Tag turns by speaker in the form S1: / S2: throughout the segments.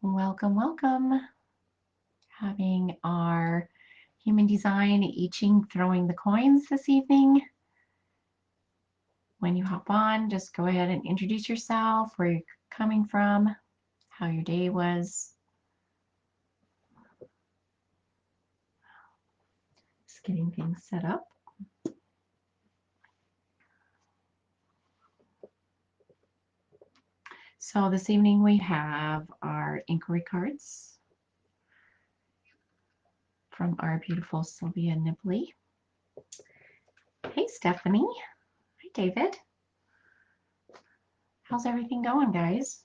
S1: Welcome, welcome. Having our human design I Ching throwing the coins this evening. When you hop on, just go ahead and introduce yourself, where you're coming from, how your day was. Just getting things set up. So this evening we have our inquiry cards from our beautiful Sylvia Nibley. Hey, Stephanie. Hi, David. How's everything going, guys?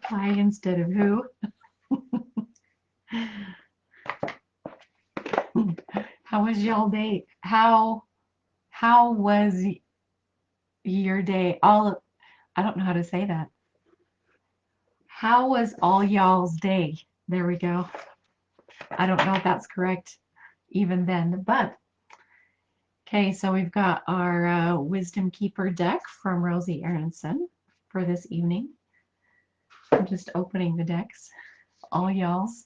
S1: Hi instead of who? How was y'all day? How was your day? I don't know how to say that. How was all y'all's day? There we go. I don't know if that's correct even then, but okay, so we've got our Wisdom Keeper deck from Rosie Aronson for this evening. I'm just opening the decks, all y'all's.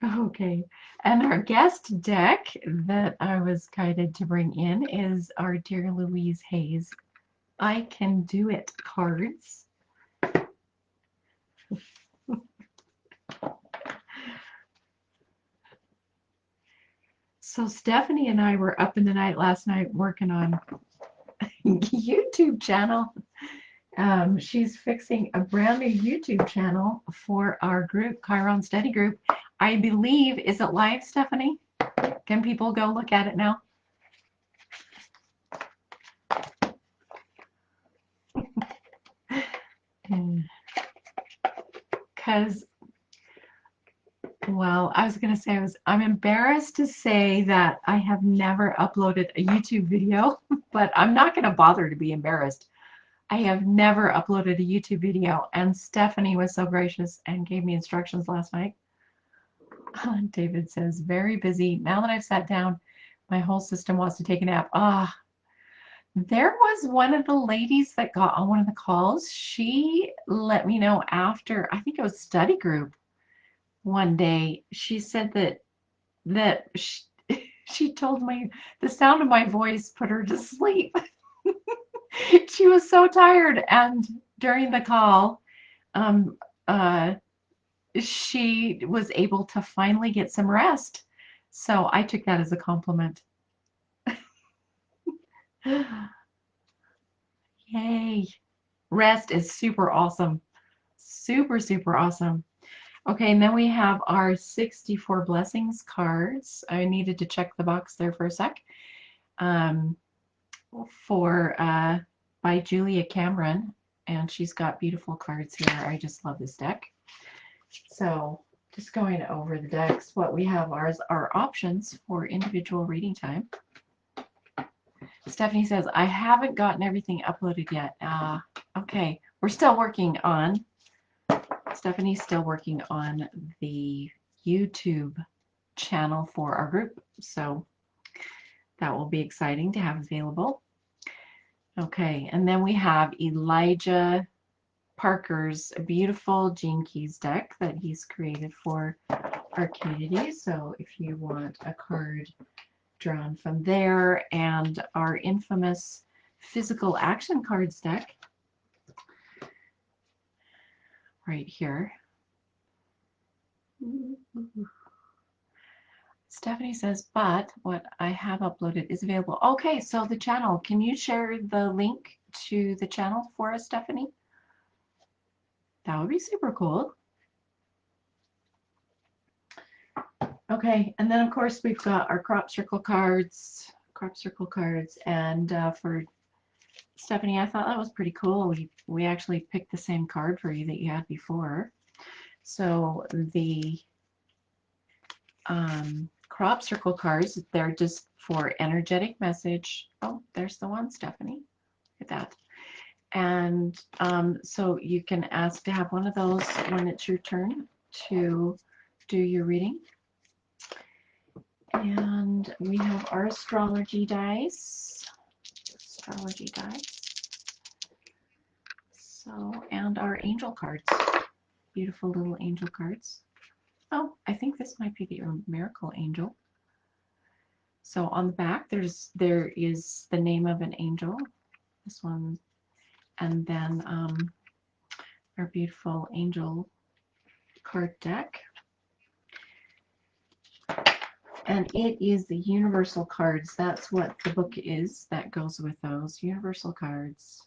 S1: Okay, and our guest deck that I was guided to bring in is our dear Louise Hayes I Can Do It cards. So Stephanie and I were up in the night last night working on YouTube channel. She's fixing a brand new YouTube channel for our group, Chiron Study Group. I believe, is it live, Stephanie? Can people go look at it now? Because, well, I was going to say, I'm embarrassed to say that I have never uploaded a YouTube video, but I'm not going to bother to be embarrassed. I have never uploaded a YouTube video, and Stephanie was so gracious and gave me instructions last night. David says, very busy. Now that I've sat down, my whole system wants to take a nap. There was one of the ladies that got on one of the calls. She let me know after, I think it was study group one day. She said that she told me the sound of my voice put her to sleep. She was so tired, and during the call, she was able to finally get some rest. So I took that as a compliment. Yay. Rest is super awesome. Super, super awesome. Okay, and then we have our 64 blessings cards. I needed to check the box there for a sec. By Julia Cameron, and she's got beautiful cards here. I just love this deck. So just going over the decks, what we have are our options for individual reading time. Stephanie says, I haven't gotten everything uploaded yet. Okay, we're still working on, Stephanie's still working on the YouTube channel for our group. So that will be exciting to have available. Okay, and then we have Elijah Parker's beautiful Gene Keys deck that he's created for our community. So if you want a card drawn from there, and our infamous physical action cards deck right here. Stephanie says, but what I have uploaded is available. Okay, so the channel, can you share the link to the channel for us, Stephanie? That would be super cool. Okay, and then of course we've got our crop circle cards, and for Stephanie, I thought that was pretty cool. We actually picked the same card for you that you had before. So the crop circle cards, they're just for energetic message. Oh, there's the one, Stephanie. at that. And so you can ask to have one of those when it's your turn to do your reading. And we have our astrology dice. So, and our angel cards. Beautiful little angel cards. Oh, I think this might be the miracle angel. So on the back, there is the name of an angel. This one, and then our beautiful angel card deck. And it is the universal cards. That's what the book is that goes with those universal cards.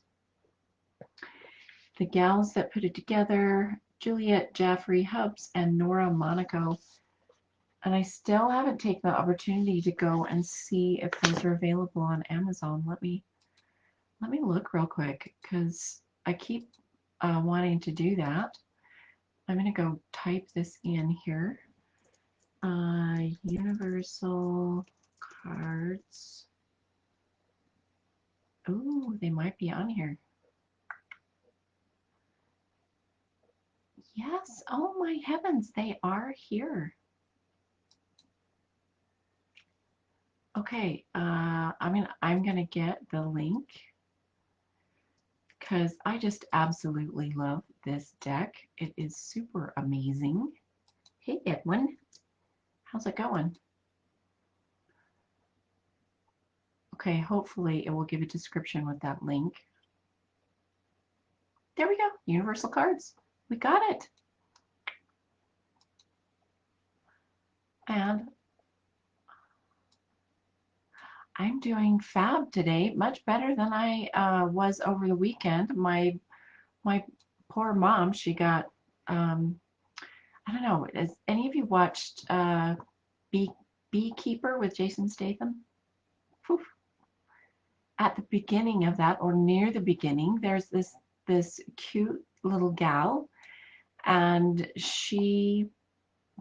S1: The gals that put it together, Juliet, Jaffrey, Hubs, and Nora Monaco. And I still haven't taken the opportunity to go and see if those are available on Amazon. Let me look real quick because I keep wanting to do that. I'm going to go type this in here. Universal cards. Oh, they might be on here. Yes. Oh my heavens, they are here. Okay. I'm gonna get the link because I just absolutely love this deck. It is super amazing. Hey Edwin, how's it going? Okay, hopefully it will give a description with that link. There we go. Universal cards. We got it. And I'm doing fab today, much better than I was over the weekend. My poor mom, she got, I don't know, has any of you watched Beekeeper with Jason Statham? Whew. At the beginning of that, or near the beginning, there's this cute little gal, and she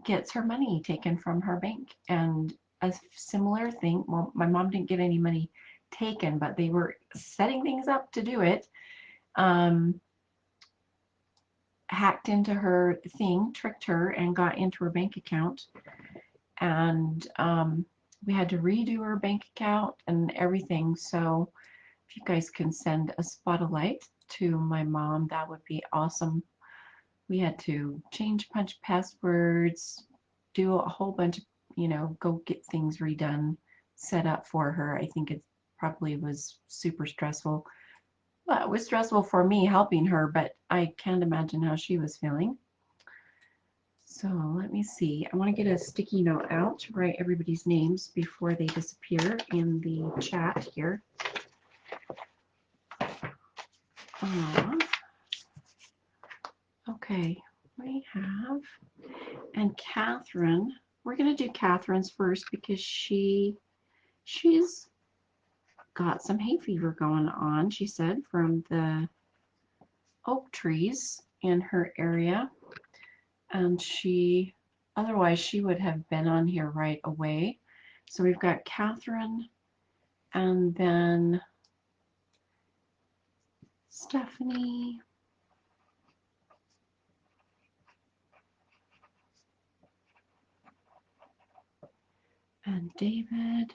S1: gets her money taken from her bank. And a similar thing, well, my mom didn't get any money taken, but they were setting things up to do it. Hacked into her thing, tricked her, and got into her bank account. And we had to redo her bank account and everything. So if you guys can send a spotlight to my mom, that would be awesome. We had to change punch passwords, do a whole bunch of, go get things redone, set up for her. I think it probably was super stressful. Well, it was stressful for me helping her, but I can't imagine how she was feeling. So let me see. I want to get a sticky note out to write everybody's names before they disappear in the chat here. Okay, we have, and Catherine, we're going to do Catherine's first because she's got some hay fever going on, she said, from the oak trees in her area. And otherwise she would have been on here right away. So we've got Catherine and then Stephanie. And David.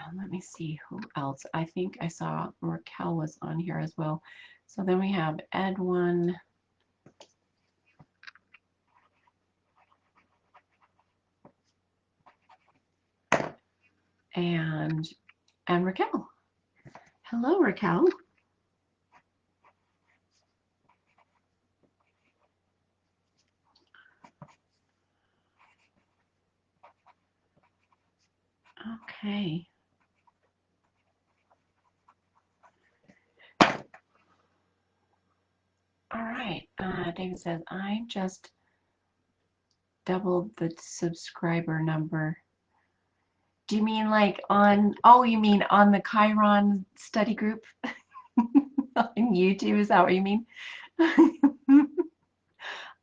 S1: And let me see who else. I think I saw Raquel was on here as well. So then we have Edwin. And Raquel. Hello, Raquel. Okay. All right. David says, I just doubled the subscriber number. Do you mean like on, oh, you mean on the Chiron study group? On YouTube, is that what you mean?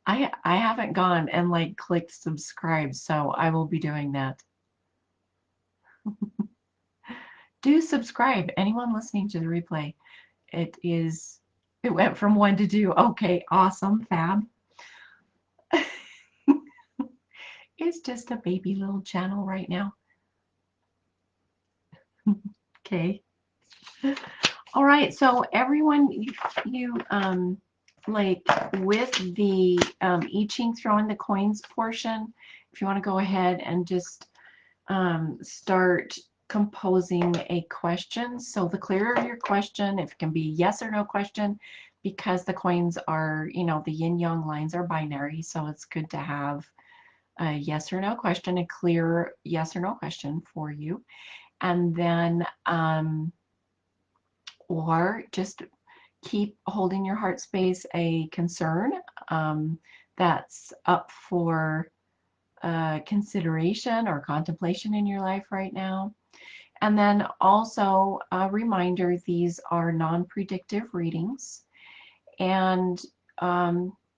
S1: I haven't gone and like clicked subscribe, so I will be doing that. Do subscribe. Anyone listening to the replay, it went from 1 to 2. Okay, awesome, fab. It's just a baby little channel right now. Okay. All right, so everyone, you like with the I Ching throwing the coins portion, if you want to go ahead and just start composing a question. So the clearer your question, if it can be yes or no question, because the coins are, you know, the yin yang lines are binary, so it's good to have a yes or no question, a clear yes or no question for you. And then or just keep holding your heart space a concern that's up for consideration or contemplation in your life right now. And then also a reminder, these are non-predictive readings, and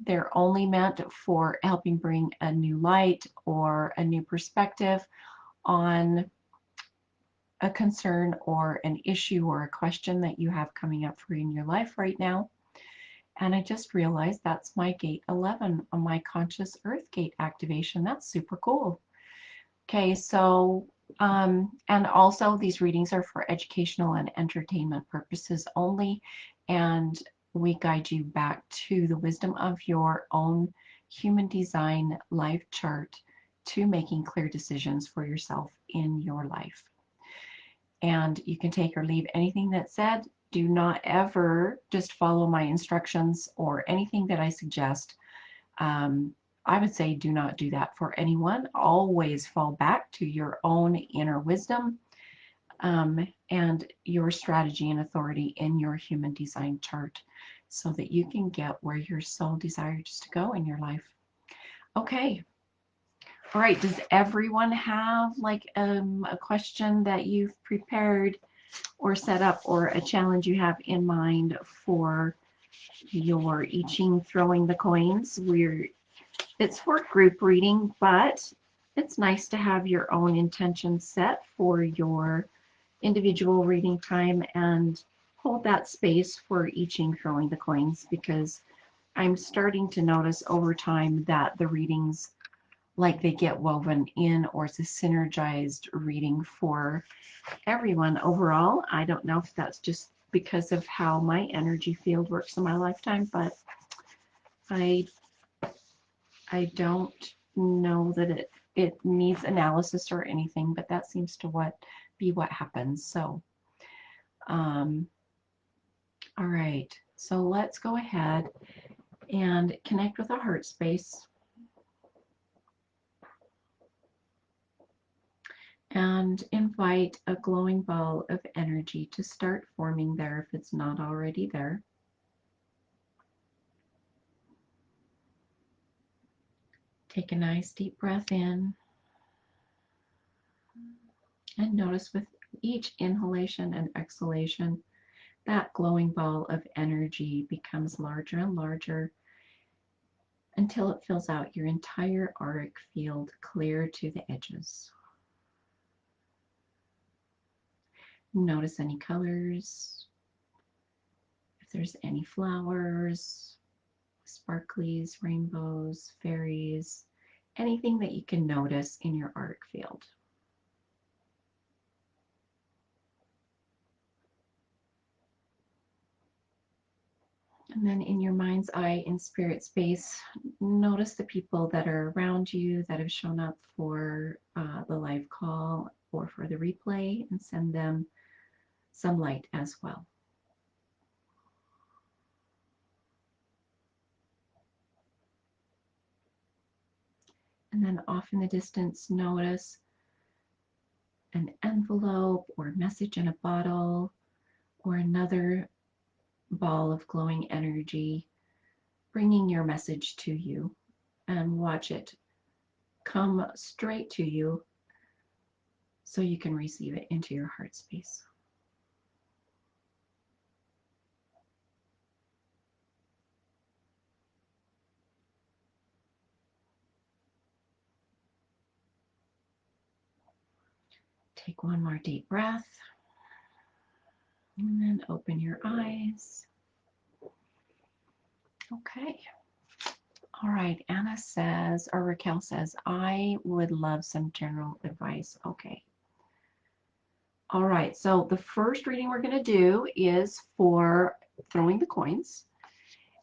S1: they're only meant for helping bring a new light or a new perspective on a concern or an issue or a question that you have coming up for you in your life right now. And I just realized that's my gate 11 on my conscious earth gate activation. That's super cool. Okay, so and also these readings are for educational and entertainment purposes only, and we guide you back to the wisdom of your own human design life chart to making clear decisions for yourself in your life. And you can take or leave anything that's said. Do not ever just follow my instructions or anything that I suggest. I would say do not do that for anyone. Always fall back to your own inner wisdom and your strategy and authority in your human design chart so that you can get where your soul desires to go in your life. Okay. All right. Does everyone have like a question that you've prepared or set up, or a challenge you have in mind for your I Ching throwing the coins? It's for group reading, but it's nice to have your own intention set for your individual reading time and hold that space for I Ching throwing the coins, because I'm starting to notice over time that the readings, like, they get woven in, or it's a synergized reading for everyone overall. I don't know if that's just because of how my energy field works in my lifetime, but I don't know that it needs analysis or anything, but that seems to be what happens. So all right, so let's go ahead and connect with our heart space and invite a glowing ball of energy to start forming there if it's not already there. Take a nice deep breath in and notice with each inhalation and exhalation that glowing ball of energy becomes larger and larger until it fills out your entire auric field clear to the edges. Notice any colors, if there's any flowers, sparklies, rainbows, fairies, anything that you can notice in your auric field. And then in your mind's eye, in spirit space, notice the people that are around you that have shown up for the live call or for the replay, and send them some light as well. And then off in the distance, notice an envelope or message in a bottle or another ball of glowing energy bringing your message to you, and watch it come straight to you so you can receive it into your heart space. Take one more deep breath. And then open your eyes. Okay. All right. Anna says, or Raquel says, I would love some general advice. Okay. All right. So the first reading we're going to do is for throwing the coins.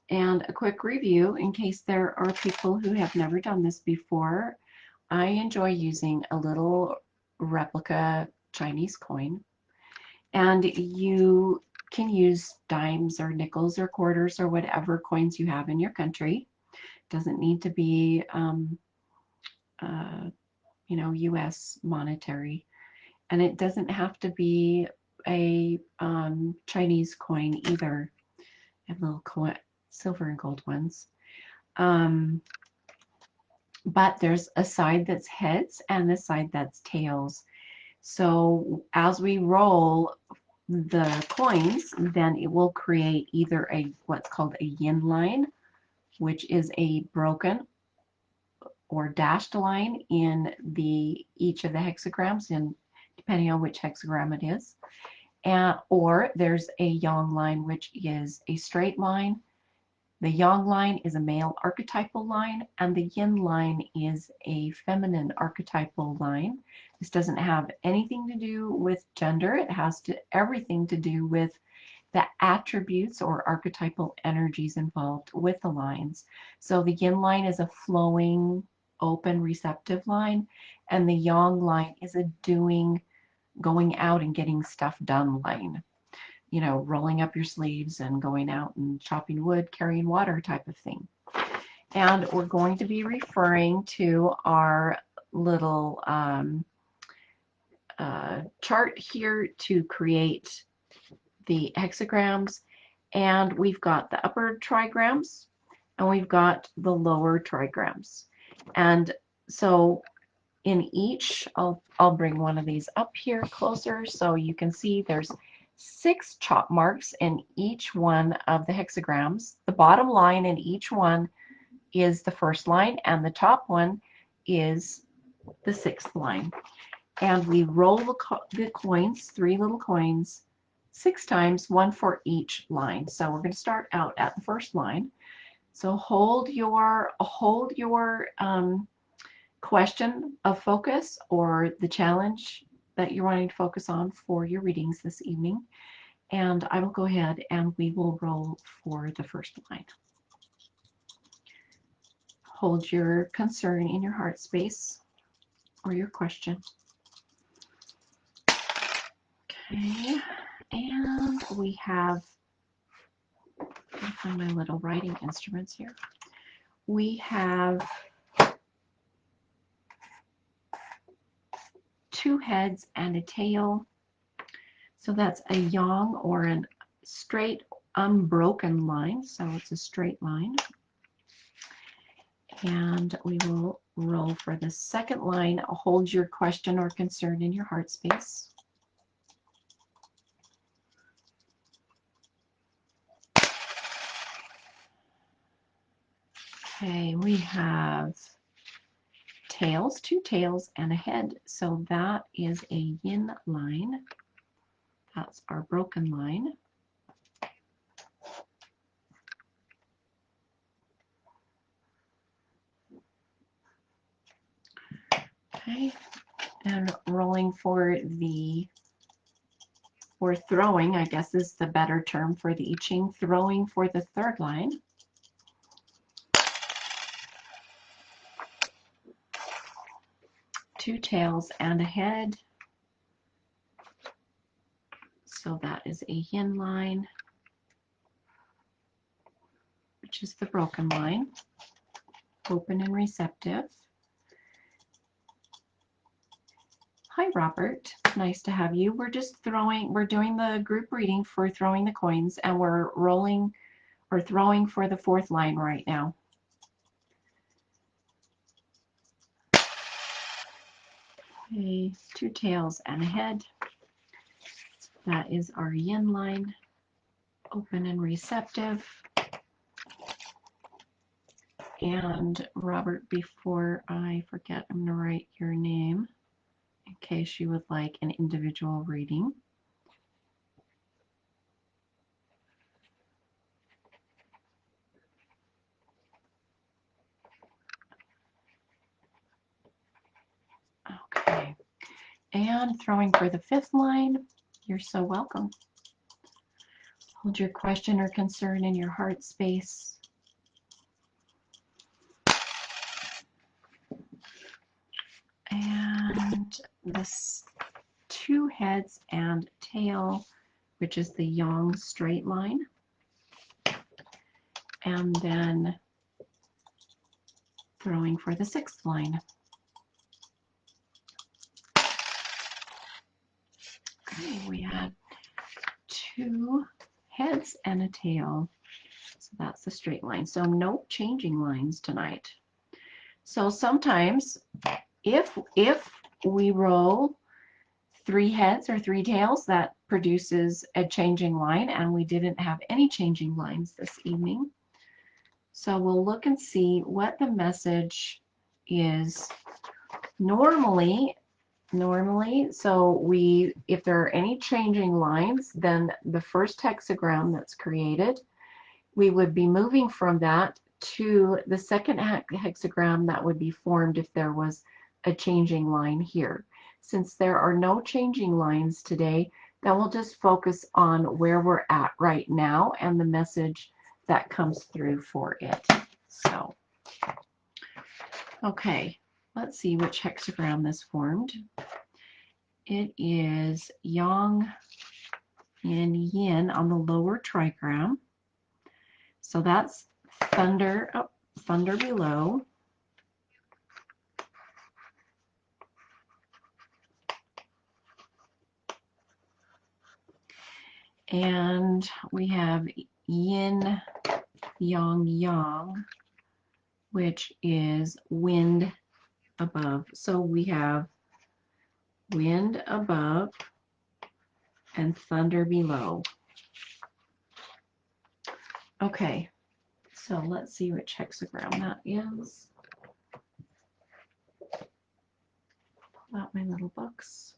S1: And a quick review in case there are people who have never done this before. I enjoy using a little replica Chinese coin. And you can use dimes or nickels or quarters or whatever coins you have in your country. It doesn't need to be, U.S. monetary. And it doesn't have to be a Chinese coin either. I have little silver and gold ones. But there's a side that's heads and the side that's tails. So as we roll the coins, then it will create either what's called a yin line, which is a broken or dashed line in each of the hexagrams, and depending on which hexagram it is. Or there's a yang line, which is a straight line. The yang line is a male archetypal line, and the yin line is a feminine archetypal line. This doesn't have anything to do with gender. It has everything to do with the attributes or archetypal energies involved with the lines. So the yin line is a flowing, open, receptive line, and the yang line is a doing, going out and getting stuff done line. You know, rolling up your sleeves and going out and chopping wood, carrying water type of thing. And we're going to be referring to our little chart here to create the hexagrams. And we've got the upper trigrams and we've got the lower trigrams. And so in each, I'll bring one of these up here closer so you can see there's 6 chop marks in each one of the hexagrams. The bottom line in each one is the first line, and the top one is the 6th line. And we roll the coins, 3 little coins, 6 times, 1 for each line. So we're going to start out at the first line. So hold your question of focus or the challenge that you're wanting to focus on for your readings this evening. And I will go ahead and we will roll for the first line. Hold your concern in your heart space or your question. Okay, and we have, I'll find my little writing instruments here. We have 2 heads and a tail. So that's a yang or a straight unbroken line. So it's a straight line. And we will roll for the second line. Hold your question or concern in your heart space. Okay, we have tails, 2 tails and a head. So that is a yin line. That's our broken line. Okay, and rolling for or throwing, I guess is the better term for the I Ching, throwing for the third line. Two tails and a head. So that is a yin line, which is the broken line, open and receptive. Hi, Robert. Nice to have you. We're doing the group reading for throwing the coins, and we're rolling or throwing for the fourth line right now. Okay, two tails and a head. That is our yin line, open and receptive. And Robert, before I forget, I'm going to write your name in case you would like an individual reading. Okay, and throwing for the 5th line. You're so welcome. Hold your question or concern in your heart space. And this 2 heads and tail, which is the yang straight line. And then throwing for the 6th line. Okay, we had 2 heads and a tail. So that's the straight line. So no changing lines tonight. So sometimes if we roll 3 heads or 3 tails, that produces a changing line, and we didn't have any changing lines this evening. So we'll look and see what the message is normally. So if there are any changing lines, then the first hexagram that's created, we would be moving from that to the second hexagram that would be formed if there was a changing line here. Since there are no changing lines today, then we'll just focus on where we're at right now and the message that comes through for it. So, okay, let's see which hexagram this formed. It is yang and yin on the lower trigram. So that's thunder up, thunder below. And we have yin, yang, yang, which is wind above. So we have wind above and thunder below. Okay, so let's see which hexagram that is. Pull out my little books.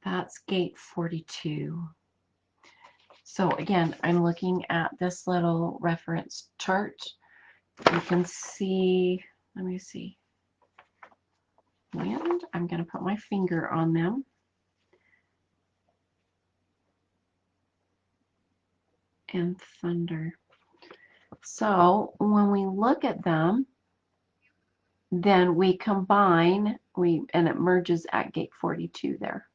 S1: That's gate 42. So again, I'm looking at this little reference chart. You can see, let me see, wind. I'm going to put my finger on them. And thunder. So when we look at them, then we combine, and it merges at gate 42 there.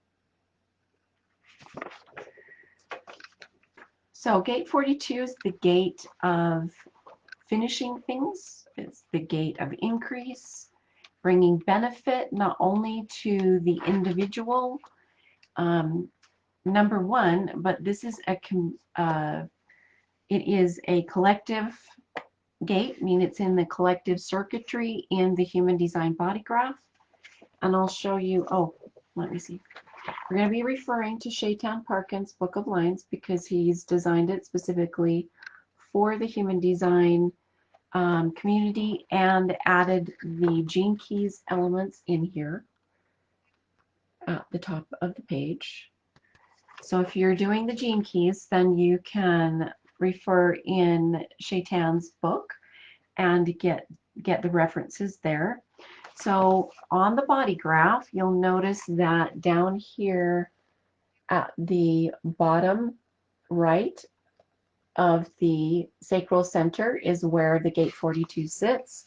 S1: So gate 42 is the gate of finishing things. It's the gate of increase, bringing benefit not only to the individual, number one, but this is it is a collective gate, meaning it's in the collective circuitry in the human design body graph. And I'll show you, oh, let me see. We're going to be referring to Shaitan Parkin's Book of Lines because he's designed it specifically for the human design community and added the gene keys elements in here at the top of the page. So if you're doing the gene keys, then you can refer in Shaitan's book and get the references there. So on the body graph, you'll notice that down here at the bottom right of the sacral center is where the gate 42 sits.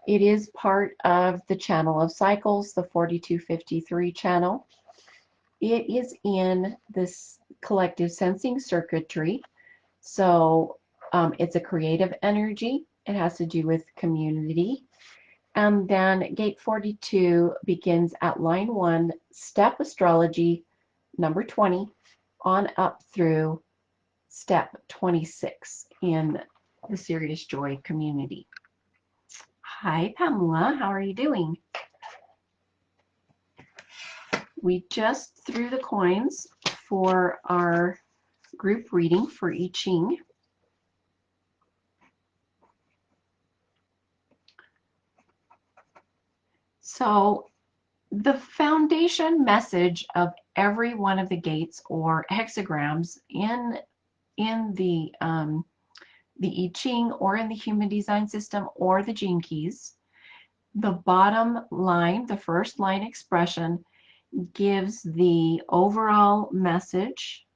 S1: It is part of the channel of cycles, the 4253 channel. It is in this collective sensing circuitry. So it's a creative energy. It has to do with community. And then gate 42 begins at line 1, step astrology, number 20, on up through step 26 in the Serious Joy community. Hi, Pamela. How are you doing? we just threw the coins for our group reading for I Ching. So the foundation message of every one of the gates or hexagrams in the I Ching or in the Human Design System or the Gene Keys, the bottom line, the first line expression, gives the overall message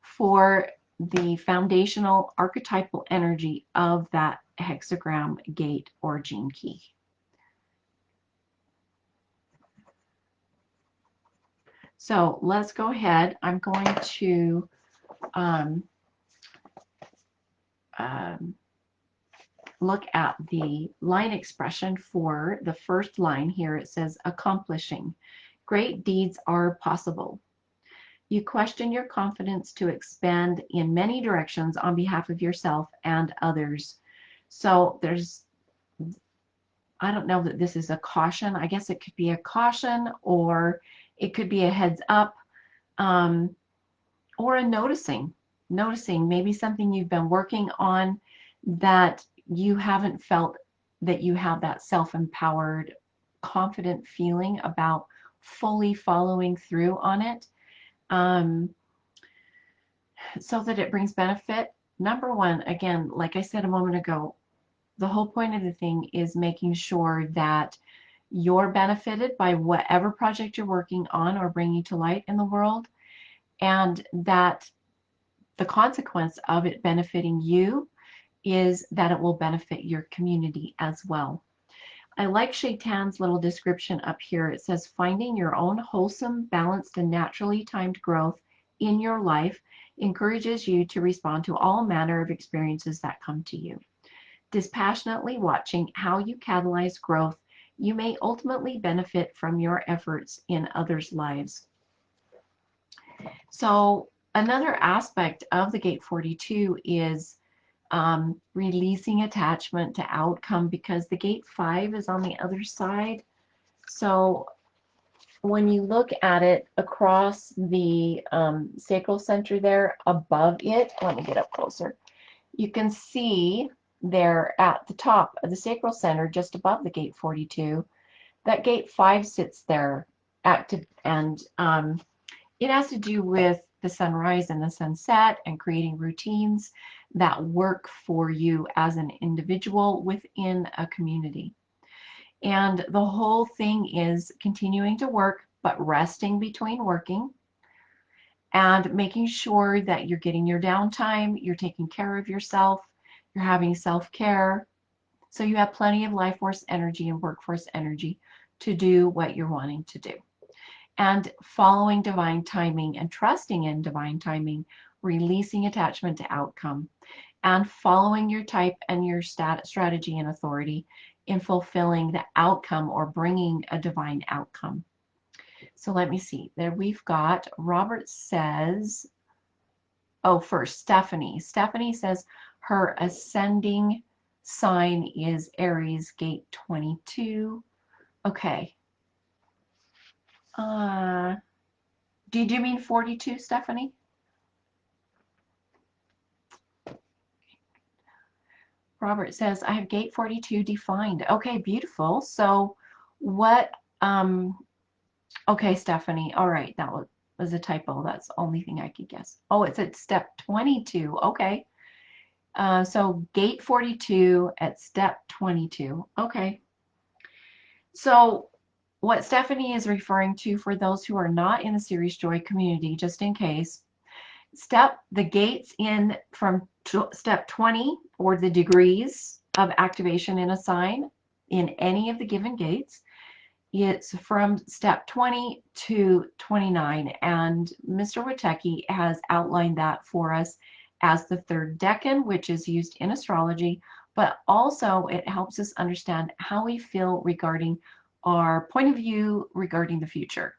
S1: for the foundational archetypal energy of that hexagram, gate, or gene key. So let's go ahead. I'm going to look at the line expression for the first line here. It says, accomplishing. Great deeds are possible. You question your confidence to expand in many directions on behalf of yourself and others. So there's, I don't know that this is a caution. I guess it could be a caution, or it could be a heads up, or a noticing maybe something you've been working on that you haven't felt that you have that self-empowered, confident feeling about fully following through on it, so that it brings benefit. Number one, again, like I said a moment ago, the whole point of the thing is making sure that you're benefited by whatever project you're working on or bringing to light in the world, and that the consequence of it benefiting you is that it will benefit your community as well. I like Shaitan's little description up here. It says, finding your own wholesome, balanced, and naturally timed growth in your life encourages you to respond to all manner of experiences that come to you. Dispassionately watching how you catalyze growth, you may ultimately benefit from your efforts in others' lives. So another aspect of the Gate 42 is releasing attachment to outcome, because the Gate 5 is on the other side. So when you look at it across the sacral center there above it, let me get up closer, you can see there at the top of the sacral center, just above the Gate 42, that Gate 5 sits there active, and it has to do with the sunrise and the sunset and creating routines that work for you as an individual within a community. And the whole thing is continuing to work, but resting between working, and making sure that you're getting your downtime, you're taking care of yourself, you're having self-care, so you have plenty of life force energy and workforce energy to do what you're wanting to do. And following divine timing and trusting in divine timing, releasing attachment to outcome, and following your type and your strategy and authority in fulfilling the outcome or bringing a divine outcome. So let me see. There we've got, Robert says, oh, first, Stephanie. Stephanie says her ascending sign is Aries, Gate 22. Okay. Did you mean 42, Stephanie? Robert says, I have Gate 42 defined. Okay, beautiful. So what, okay, Stephanie, all right, that was a typo. That's the only thing I could guess. Oh, it's at step 22. Okay. So Gate 42 at step 22. Okay. So what Stephanie is referring to, for those who are not in the Series Joy community, just in case, the gates in from step 20, or the degrees of activation in a sign in any of the given gates, it's from step 20 to 29, and Mr. Liedtke has outlined that for us as the third decan, which is used in astrology, but also it helps us understand how we feel regarding our point of view regarding the future,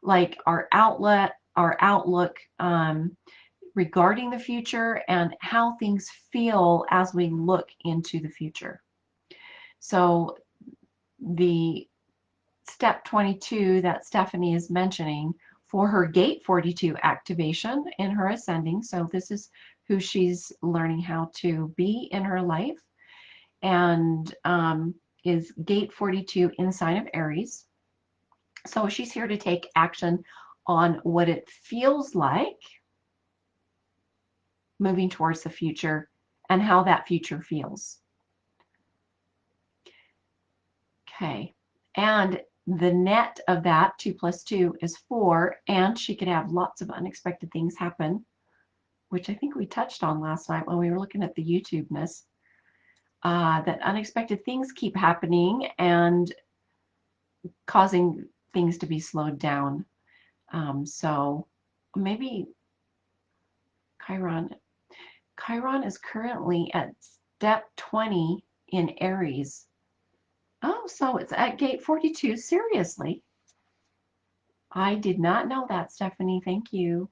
S1: like our outlook regarding the future, and how things feel as we look into the future. So the step 22 that Stephanie is mentioning for her gate 42 activation in her ascending. So this is who she's learning how to be in her life, and is gate 42 in the sign of Aries. So she's here to take action on what it feels like moving towards the future and how that future feels. Okay, and the net of that, 2 plus 2, is 4, and she could have lots of unexpected things happen, which I think we touched on last night when we were looking at the YouTube-ness, that unexpected things keep happening and causing things to be slowed down. So maybe Chiron is currently at step 20 in Aries. Oh, so it's at gate 42. Seriously. I did not know that, Stephanie. Thank you.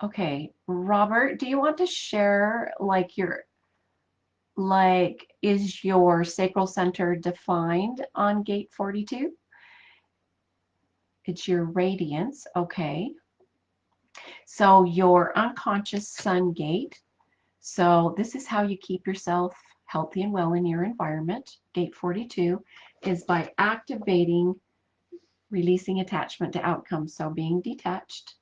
S1: Okay, Robert, do you want to share is your sacral center defined on gate 42? It's your radiance, okay. So your unconscious sun gate. So this is how you keep yourself healthy and well in your environment. Gate 42 is by activating, releasing attachment to outcomes. So being detached,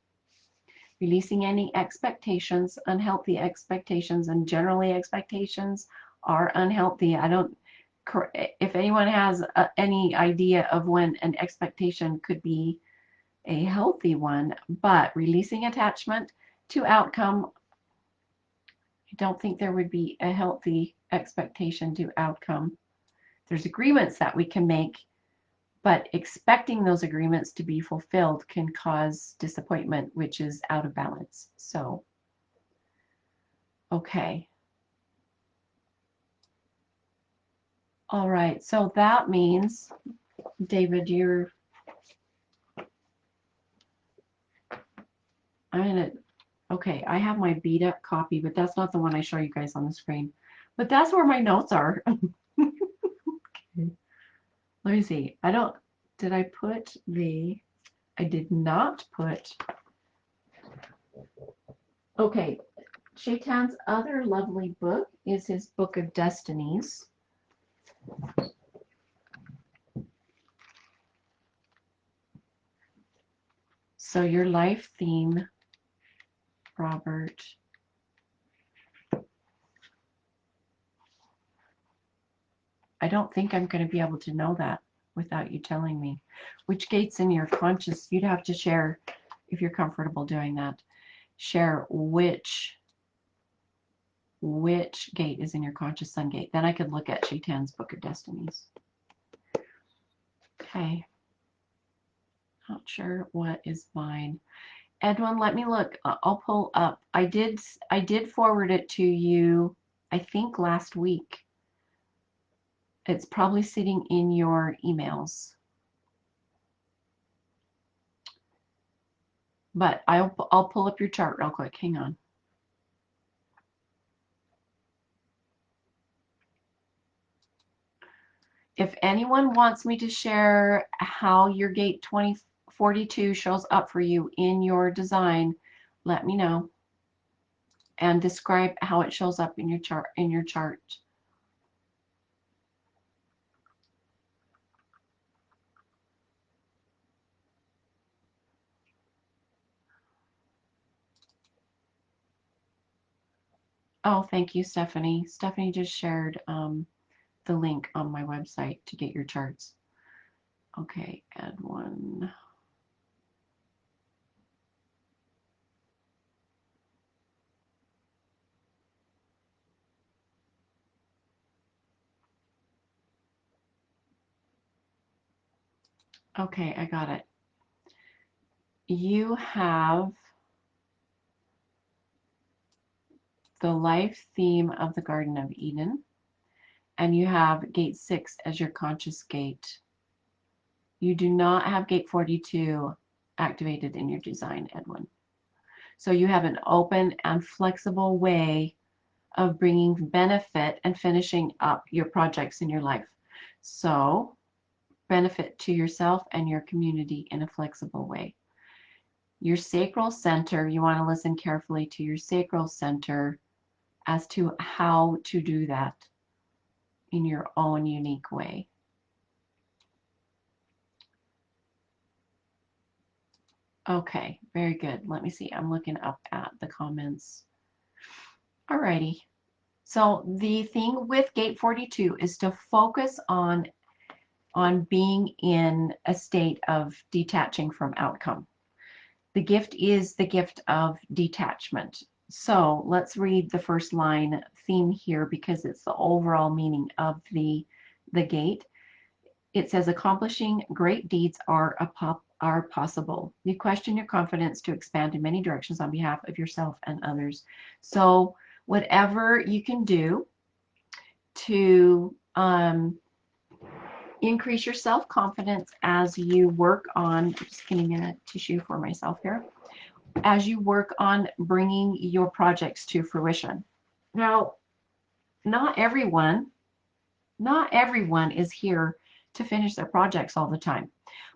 S1: releasing any expectations, unhealthy expectations, and generally expectations are unhealthy. If anyone has any idea of when an expectation could be a healthy one, but releasing attachment to outcome, I don't think there would be a healthy expectation to outcome. There's agreements that we can make, but expecting those agreements to be fulfilled can cause disappointment, which is out of balance. So, okay. All right, so that means, David, okay, I have my beat up copy, but that's not the one I show you guys on the screen. But that's where my notes are. Okay. Let me see. Did I put I did not put, okay, Shaitan's other lovely book is his Book of Destinies. So your life theme, Robert, I don't think I'm going to be able to know that without you telling me. Which gate's in your conscious, you'd have to share, if you're comfortable doing that, share which gate is in your conscious sun gate. Then I could look at Shaitan's Book of Destinies. Okay. Not sure what is mine. Edwin, let me look. I'll pull up. I did forward it to you, I think last week. It's probably sitting in your emails. But I'll pull up your chart real quick. Hang on. If anyone wants me to share how your gate 2042 shows up for you in your design, let me know. And describe how it shows up in your chart. Oh, thank you, Stephanie. Stephanie just shared the link on my website to get your charts. Okay, add one. Okay, I got it. You have the life theme of the Garden of Eden, and you have gate 6 as your conscious gate. You do not have gate 42 activated in your design, Edwin. So you have an open and flexible way of bringing benefit and finishing up your projects in your life. So benefit to yourself and your community in a flexible way. Your sacral center, you want to listen carefully to your sacral center as to how to do that in your own unique way. Okay, very good. Let me see. I'm looking up at the comments. Alrighty. So the thing with gate 42 is to focus on being in a state of detaching from outcome. The gift is the gift of detachment. So let's read the first line theme here because it's the overall meaning of the gate. It says accomplishing great deeds are possible. You question your confidence to expand in many directions on behalf of yourself and others. So whatever you can do to increase your self-confidence as you work on, I'm just getting a tissue for myself here, as you work on bringing your projects to fruition. Now, not everyone is here to finish their projects all the time,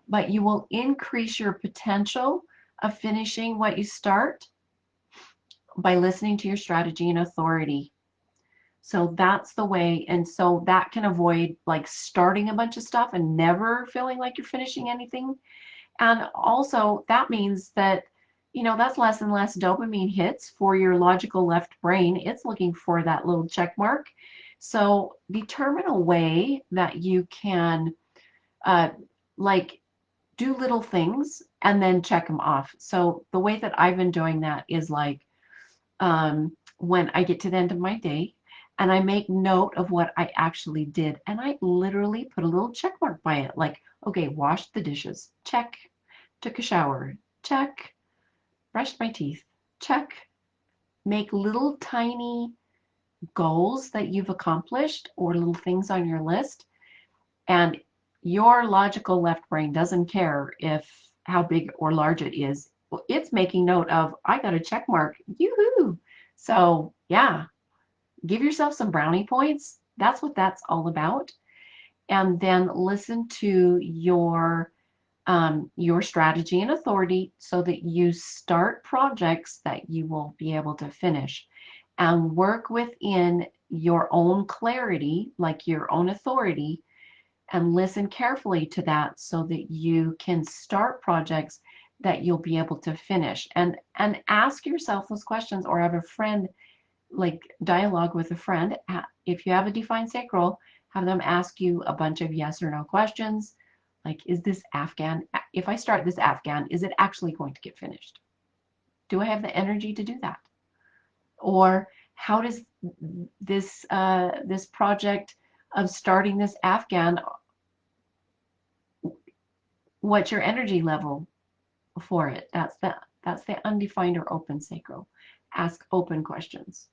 S1: but you will increase your potential of finishing what you start by listening to your strategy and authority. So that's the way, and so that can avoid like starting a bunch of stuff and never feeling like you're finishing anything. And also that means that, you know, that's less and less dopamine hits for your logical left brain. It's looking for that little check mark. So determine a way that you can like do little things and then check them off. So the way that I've been doing that is like when I get to the end of my day and I make note of what I actually did, and I literally put a little check mark by it, like, okay, washed the dishes, check, took a shower, check, brushed my teeth, check. Make little tiny goals that you've accomplished or little things on your list, and your logical left brain doesn't care if how big or large it is. It's making note of, I got a check mark, yoo-hoo. So yeah, give yourself some brownie points. That's what that's all about. And then listen to your strategy and authority so that you start projects that you will be able to finish, and work within your own clarity, like your own authority, and listen carefully to that so that you can start projects that you'll be able to finish. And ask yourself those questions, or have a friend, like dialogue with a friend. If you have a defined sacral, have them ask you a bunch of yes or no questions. Like, is this Afghan, if I start this Afghan, is it actually going to get finished? Do I have the energy to do that? Or how does this this project of starting this Afghan, what's your energy level for it? That's the undefined or open sacral. Ask open questions.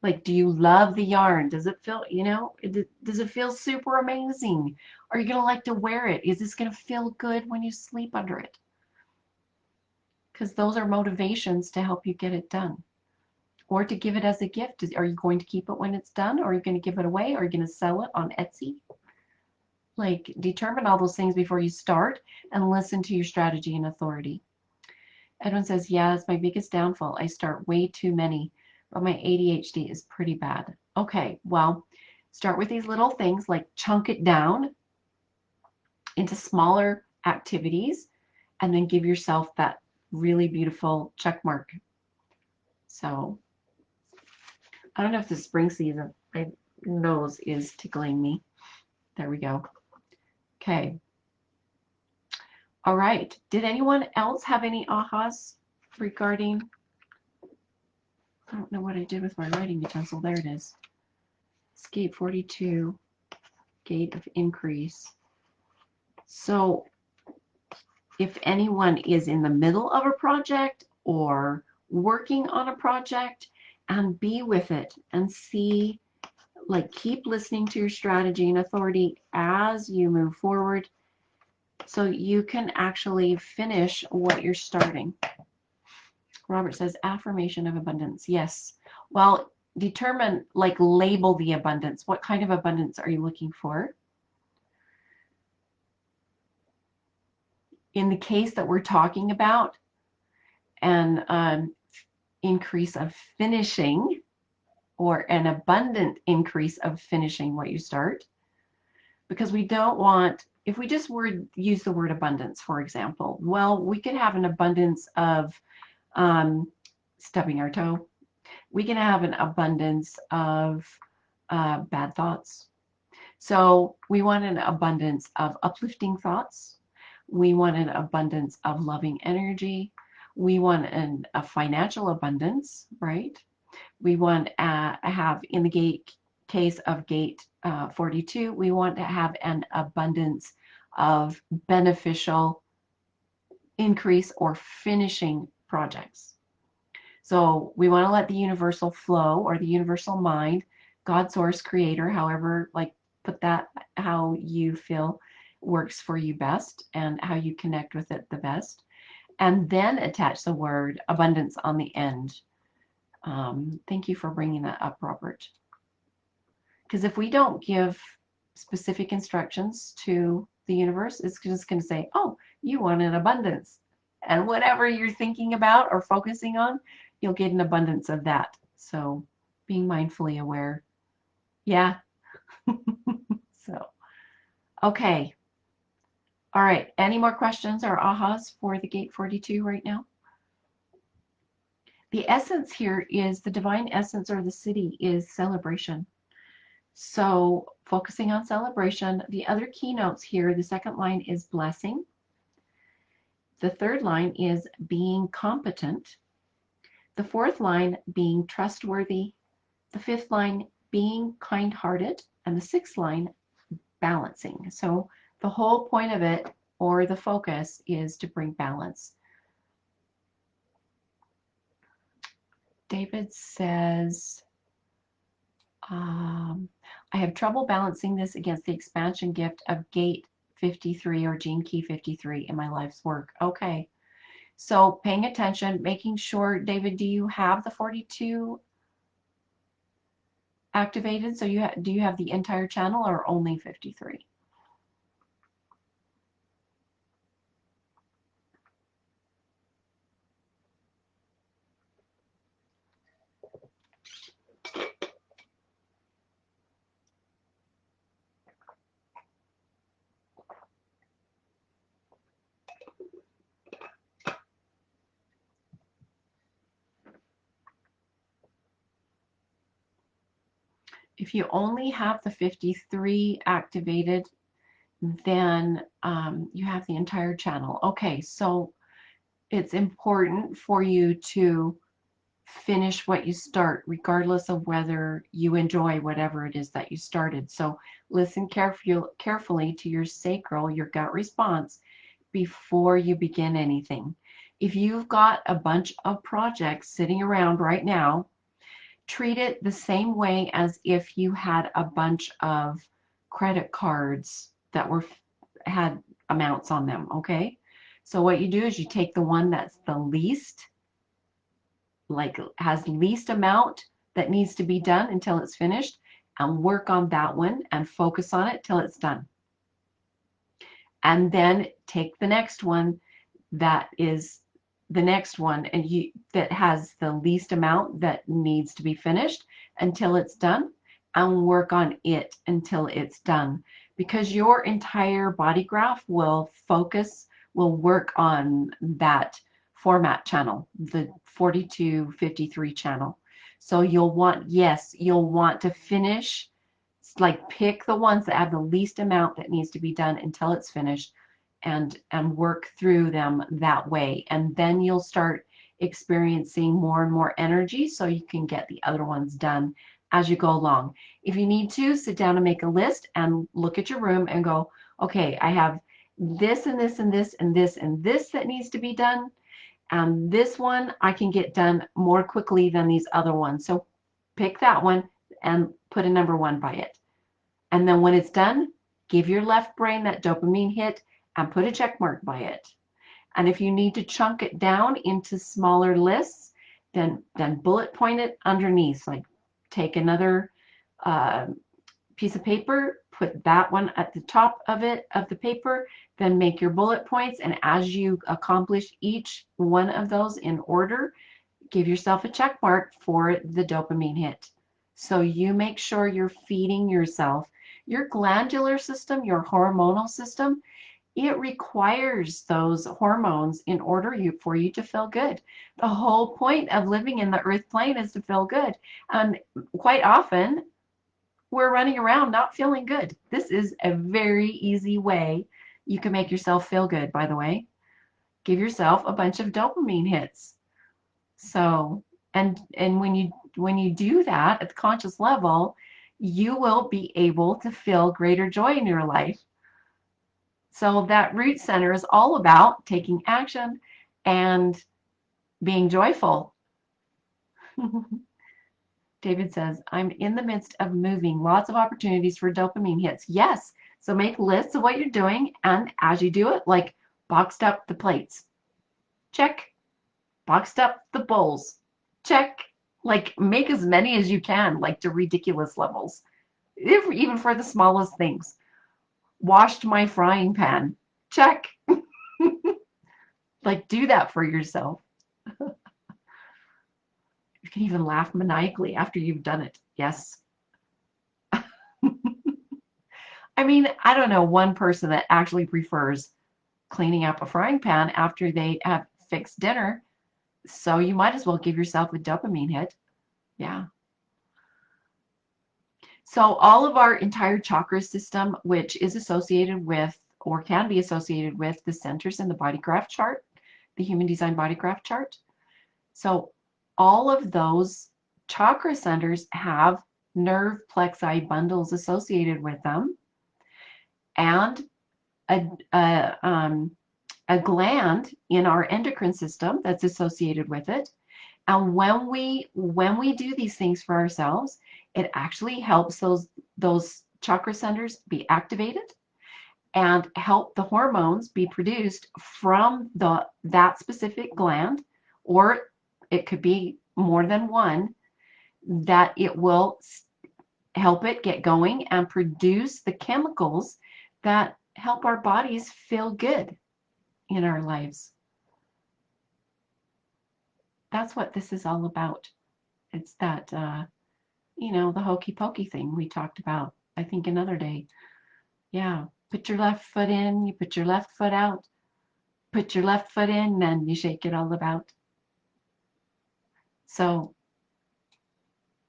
S1: Like, do you love the yarn? Does it feel, you know, does it feel super amazing? Are you going to like to wear it? Is this going to feel good when you sleep under it? Because those are motivations to help you get it done. Or to give it as a gift. Are you going to keep it when it's done? Or are you going to give it away? Or are you going to sell it on Etsy? Like, determine all those things before you start, and listen to your strategy and authority. Edwin says, yeah, that's my biggest downfall. I start way too many, but my ADHD is pretty bad. Okay, well, start with these little things, like chunk it down into smaller activities, and then give yourself that really beautiful check mark. So I don't know if the spring season, my nose is tickling me. There we go. Okay. All right. Did anyone else have any ahas regarding, I don't know what I did with my writing utensil. There it is. Gate 42, gate of increase. So if anyone is in the middle of a project or working on a project, and be with it and see, like, keep listening to your strategy and authority as you move forward so you can actually finish what you're starting. Robert says, affirmation of abundance. Yes. Well, determine, like, label the abundance. What kind of abundance are you looking for? in the case that we're talking about, an increase of finishing, or an abundant increase of finishing what you start, because we don't want, if we just use the word abundance, for example, well, we could have an abundance of stubbing our toe. We can have an abundance of bad thoughts. So we want an abundance of uplifting thoughts. We want an abundance of loving energy. We want a financial abundance, right? We want to have, in the case of gate 42, we want to have an abundance of beneficial increase or finishing projects. So we want to let the universal flow, or the universal mind, God, source, creator, however, like put that how you feel works for you best and how you connect with it the best. And then attach the word abundance on the end. Thank you for bringing that up, Robert. Because if we don't give specific instructions to the universe, it's just going to say, oh, you want an abundance. And whatever you're thinking about or focusing on, you'll get an abundance of that. So being mindfully aware. Yeah. So, okay. All right. Any more questions or ahas for the gate 42 right now? The essence here is, the divine essence or the city is celebration. So focusing on celebration. The other keynotes here, the second line is blessing. The third line is being competent. The fourth line, being trustworthy. The fifth line, being kind-hearted. And the sixth line, balancing. So the whole point of it, or the focus, is to bring balance. David says, I have trouble balancing this against the expansion gift of gate 53 or gene key 53 in my life's work. Okay. So paying attention, making sure, David, do you have the 42 activated? So do you have the entire channel or only 53? If you only have the 53 activated, then you have the entire channel. Okay, so it's important for you to finish what you start, regardless of whether you enjoy whatever it is that you started. So listen carefully to your sacral, your gut response, before you begin anything. If you've got a bunch of projects sitting around right now, treat it the same way as if you had a bunch of credit cards that had amounts on them, okay? So what you do is you take the one that's the least, like has least amount that needs to be done until it's finished, and work on that one and focus on it till it's done. And then take the next one that is the next one, and that has the least amount that needs to be finished until it's done, and work on it until it's done, because your entire body graph will work on that format channel, the 4253 channel. So you'll want to finish, like pick the ones that have the least amount that needs to be done until it's finished, and work through them that way. And then you'll start experiencing more and more energy, so you can get the other ones done as you go along. If you need to, sit down and make a list and look at your room and go, okay, I have this and this and this and this and this that needs to be done, and this one I can get done more quickly than these other ones. So pick that one and put a number 1 by it. And then when it's done, give your left brain that dopamine hit and put a check mark by it. And if you need to chunk it down into smaller lists, then bullet point it underneath. Like take another piece of paper, put that one at the top of it, of the paper, then make your bullet points. And as you accomplish each one of those in order, give yourself a check mark for the dopamine hit. So you make sure you're feeding yourself. Your glandular system, your hormonal system, it requires those hormones in order for you to feel good. The whole point of living in the earth plane is to feel good. And quite often, we're running around not feeling good. This is a very easy way you can make yourself feel good, by the way. Give yourself a bunch of dopamine hits. So, and when you do that at the conscious level, you will be able to feel greater joy in your life. So that root center is all about taking action and being joyful. David says, I'm in the midst of moving. Lots of opportunities for dopamine hits. Yes. So make lists of what you're doing. And as you do it, like boxed up the plates. Check. Boxed up the bowls. Check. Like make as many as you can, like to ridiculous levels. Even for the smallest things. Washed my frying pan. Check. Like do that for yourself. You can even laugh maniacally after you've done it. Yes. I mean, I don't know one person that actually prefers cleaning up a frying pan after they have fixed dinner. So you might as well give yourself a dopamine hit. Yeah. So all of our entire chakra system, which is associated with or can be associated with the centers in the body graph chart, the human design body graph chart. So all of those chakra centers have nerve plexi bundles associated with them and a, a gland in our endocrine system that's associated with it. And when we do these things for ourselves, it actually helps those chakra centers be activated and help the hormones be produced from that specific gland, or it could be more than one, that it will help it get going and produce the chemicals that help our bodies feel good in our lives. That's what this is all about. It's that, the hokey pokey thing we talked about, I think, another day. Yeah, put your left foot in, you put your left foot out, put your left foot in, then you shake it all about. So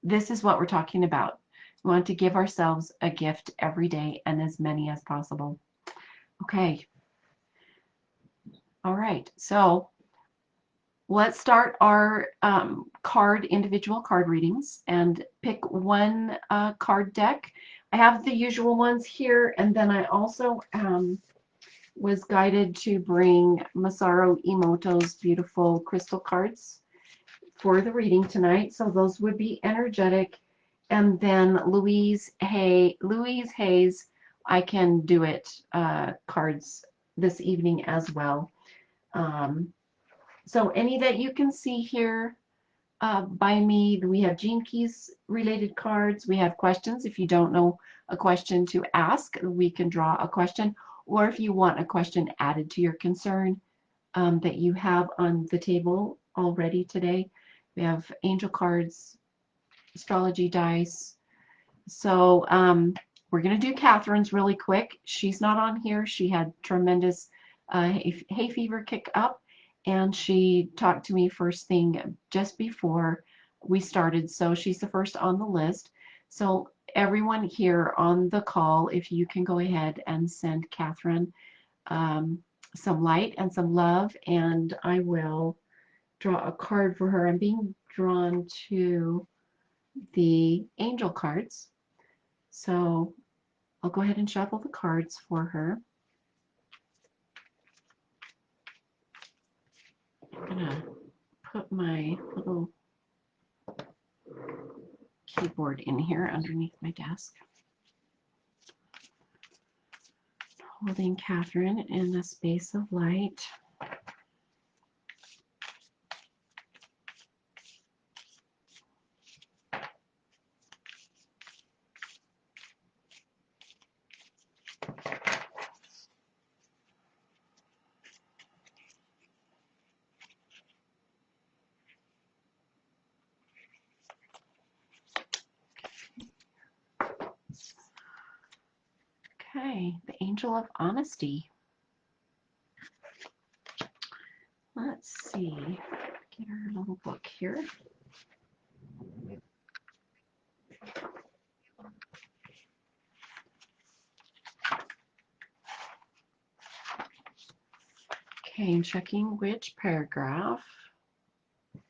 S1: this is what we're talking about. We want to give ourselves a gift every day and as many as possible. Okay. All right. So let's start our individual card readings and pick one card deck. I have the usual ones here, and then I also was guided to bring Masaru Emoto's beautiful crystal cards for the reading tonight. So those would be energetic. And then Louise Hayes, I can do it cards this evening as well. So any that you can see here by me, we have Gene Keys related cards. We have questions. If you don't know a question to ask, we can draw a question. Or if you want a question added to your concern that you have on the table already today, we have angel cards, astrology dice. So we're going to do Catherine's really quick. She's not on here. She had tremendous hay fever kick up, and she talked to me first thing just before we started. So she's the first on the list. So everyone here on the call, if you can go ahead and send Catherine some light and some love, and I will draw a card for her. I'm being drawn to the angel cards. So I'll go ahead and shuffle the cards for her. I'm gonna put my little keyboard in here underneath my desk. Holding Catherine in a space of light. Okay, the angel of honesty. Let's see. Get our little book here. Okay, I'm checking which paragraph. It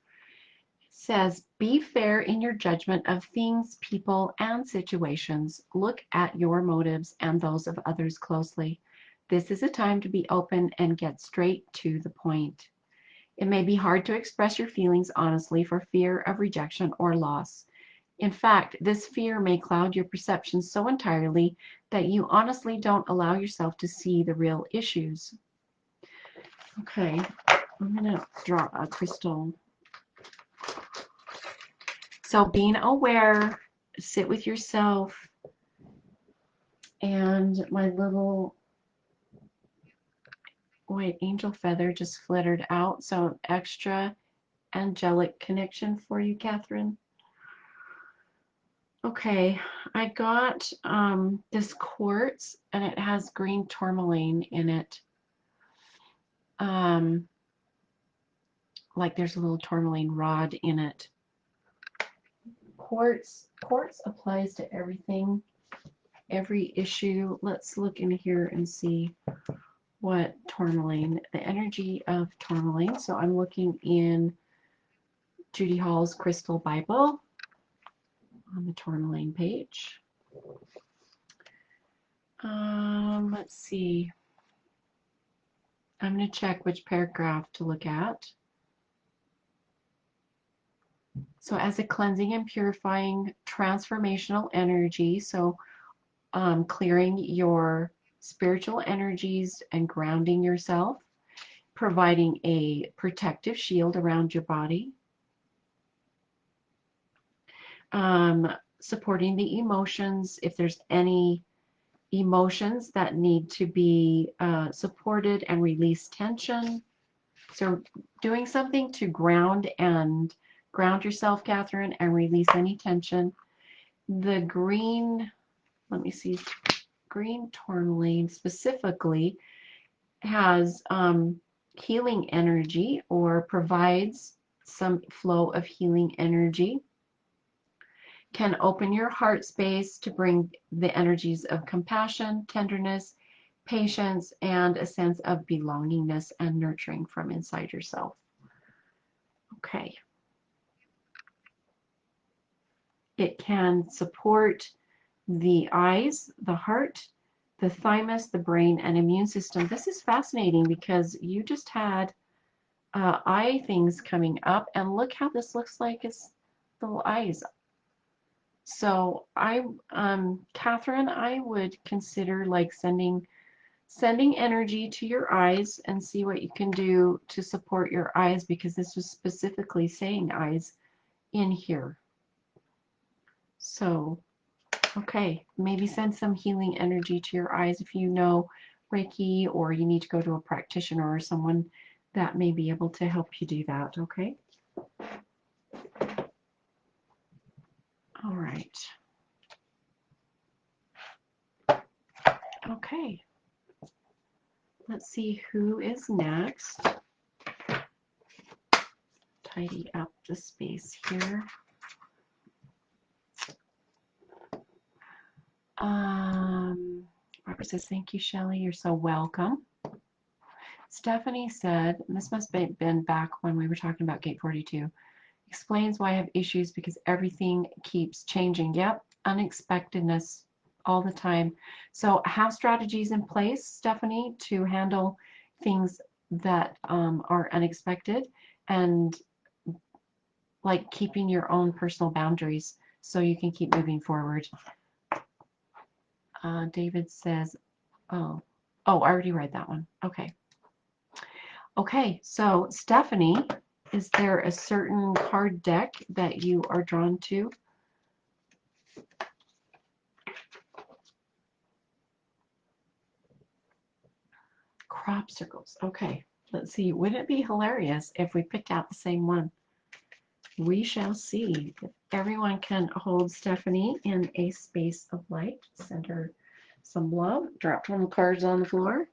S1: says, be fair in your judgment of things, people, and situations. Look at your motives and those of others closely. This is a time to be open and get straight to the point. It may be hard to express your feelings honestly for fear of rejection or loss. In fact, this fear may cloud your perception so entirely that you honestly don't allow yourself to see the real issues. Okay, I'm going to draw a crystal. So being aware, sit with yourself, and my little white angel feather just fluttered out. So extra angelic connection for you, Catherine. Okay, I got this quartz, and it has green tourmaline in it. Like there's a little tourmaline rod in it. Quartz applies to everything, every issue. Let's look in here and see what tourmaline, the energy of tourmaline. So I'm looking in Judy Hall's Crystal Bible on the tourmaline page. Let's see. I'm going to check which paragraph to look at. So as a cleansing and purifying transformational energy, so clearing your spiritual energies and grounding yourself, providing a protective shield around your body, supporting the emotions, if there's any emotions that need to be supported and release tension. So doing something to ground yourself, Catherine, and release any tension. The green, let me see, green tourmaline specifically has healing energy, or provides some flow of healing energy. Can open your heart space to bring the energies of compassion, tenderness, patience, and a sense of belongingness and nurturing from inside yourself. Okay. It can support the eyes, the heart, the thymus, the brain, and immune system. This is fascinating because you just had eye things coming up, and look how this looks like it's little eyes. So Catherine, I would consider like sending energy to your eyes and see what you can do to support your eyes, because this was specifically saying eyes in here. So, okay, maybe send some healing energy to your eyes if you know Reiki, or you need to go to a practitioner or someone that may be able to help you do that, okay? All right. Okay. Let's see who is next. Tidy up the space here. Robert says, thank you, Shelly. You're so welcome. Stephanie said, and this must have been back when we were talking about Gate 42, explains why I have issues because everything keeps changing. Yep, unexpectedness all the time. So have strategies in place, Stephanie, to handle things that are unexpected, and like keeping your own personal boundaries so you can keep moving forward. David says, oh, I already read that one. Okay. Okay, so Stephanie, is there a certain card deck that you are drawn to? Crop circles. Okay, let's see. Wouldn't it be hilarious if we picked out the same one? We shall see. If everyone can hold Stephanie in a space of light, send her some love. Dropped one of the cards on the floor.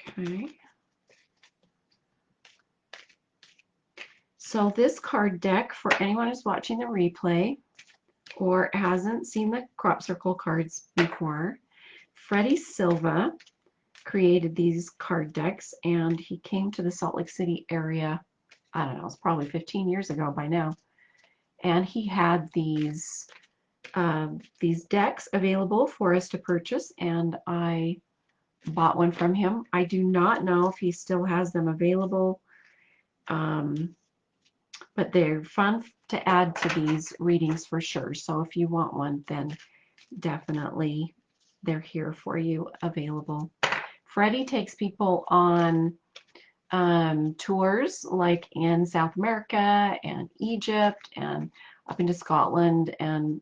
S1: Okay. So this card deck, for anyone who's watching the replay or hasn't seen the crop circle cards before, Freddie Silva created these card decks, and he came to the Salt Lake City area, I don't know, it's probably 15 years ago by now, and he had these decks available for us to purchase, and I bought one from him. I do not know if he still has them available, but they're fun to add to these readings for sure. So if you want one, then definitely they're here for you, available. Freddie takes people on tours like in South America and Egypt and up into Scotland, and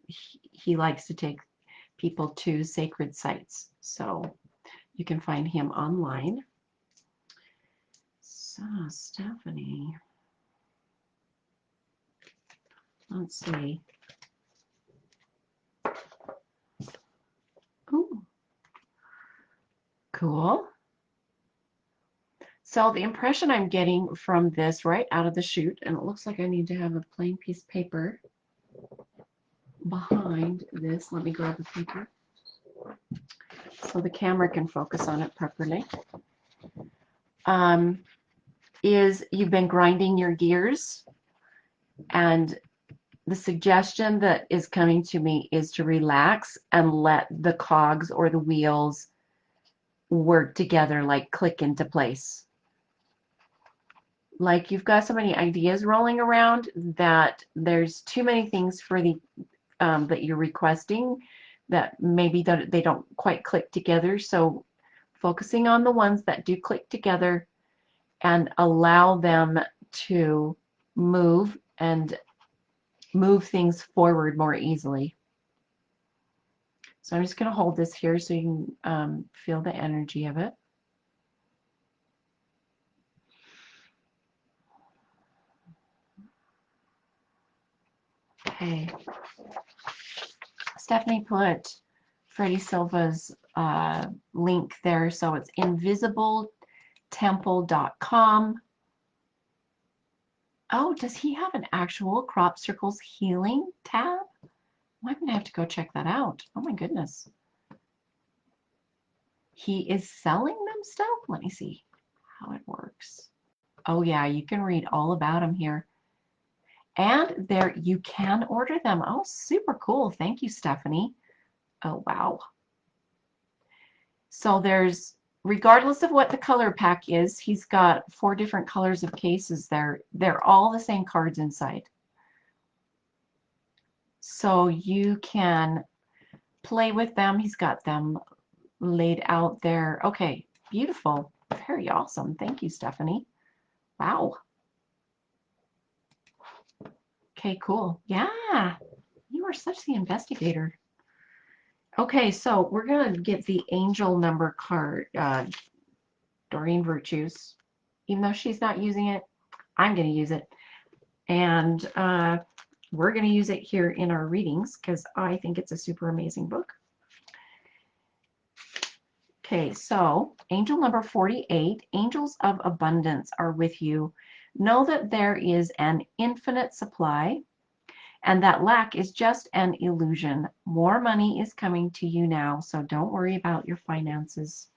S1: he likes to take people to sacred sites. So you can find him online. So Stephanie, let's see. Ooh, cool. So the impression I'm getting from this right out of the chute, and it looks like I need to have a plain piece of paper behind this. Let me grab the paper so the camera can focus on it properly. Is you've been grinding your gears, and the suggestion that is coming to me is to relax and let the cogs or the wheels work together, like click into place. Like you've got so many ideas rolling around that there's too many things for the that you're requesting that maybe they don't quite click together. So focusing on the ones that do click together and allow them to move and move things forward more easily. So I'm just going to hold this here so you can feel the energy of it. Okay. Stephanie put Freddie Silva's link there, so it's invisibletemple.com. Oh, does he have an actual crop circles healing tab? I'm going to have to go check that out. Oh my goodness. He is selling them still? Let me see how it works. Oh yeah, you can read all about them here. And there you can order them. Oh, super cool. Thank you, Stephanie. Oh, wow. So there's, regardless of what the color pack is, he's got 4 different colors of cases there. They're all the same cards inside. So you can play with them. He's got them laid out there. Okay, beautiful. Very awesome. Thank you, Stephanie. Wow. Okay, cool. Yeah, you are such the investigator. Okay, so we're going to get the angel number card, Doreen Virtues. Even though she's not using it, I'm going to use it. And we're going to use it here in our readings because I think it's a super amazing book. Okay, so angel number 48, angels of abundance are with you. Know that there is an infinite supply, and that lack is just an illusion. More money is coming to you now, so don't worry about your finances.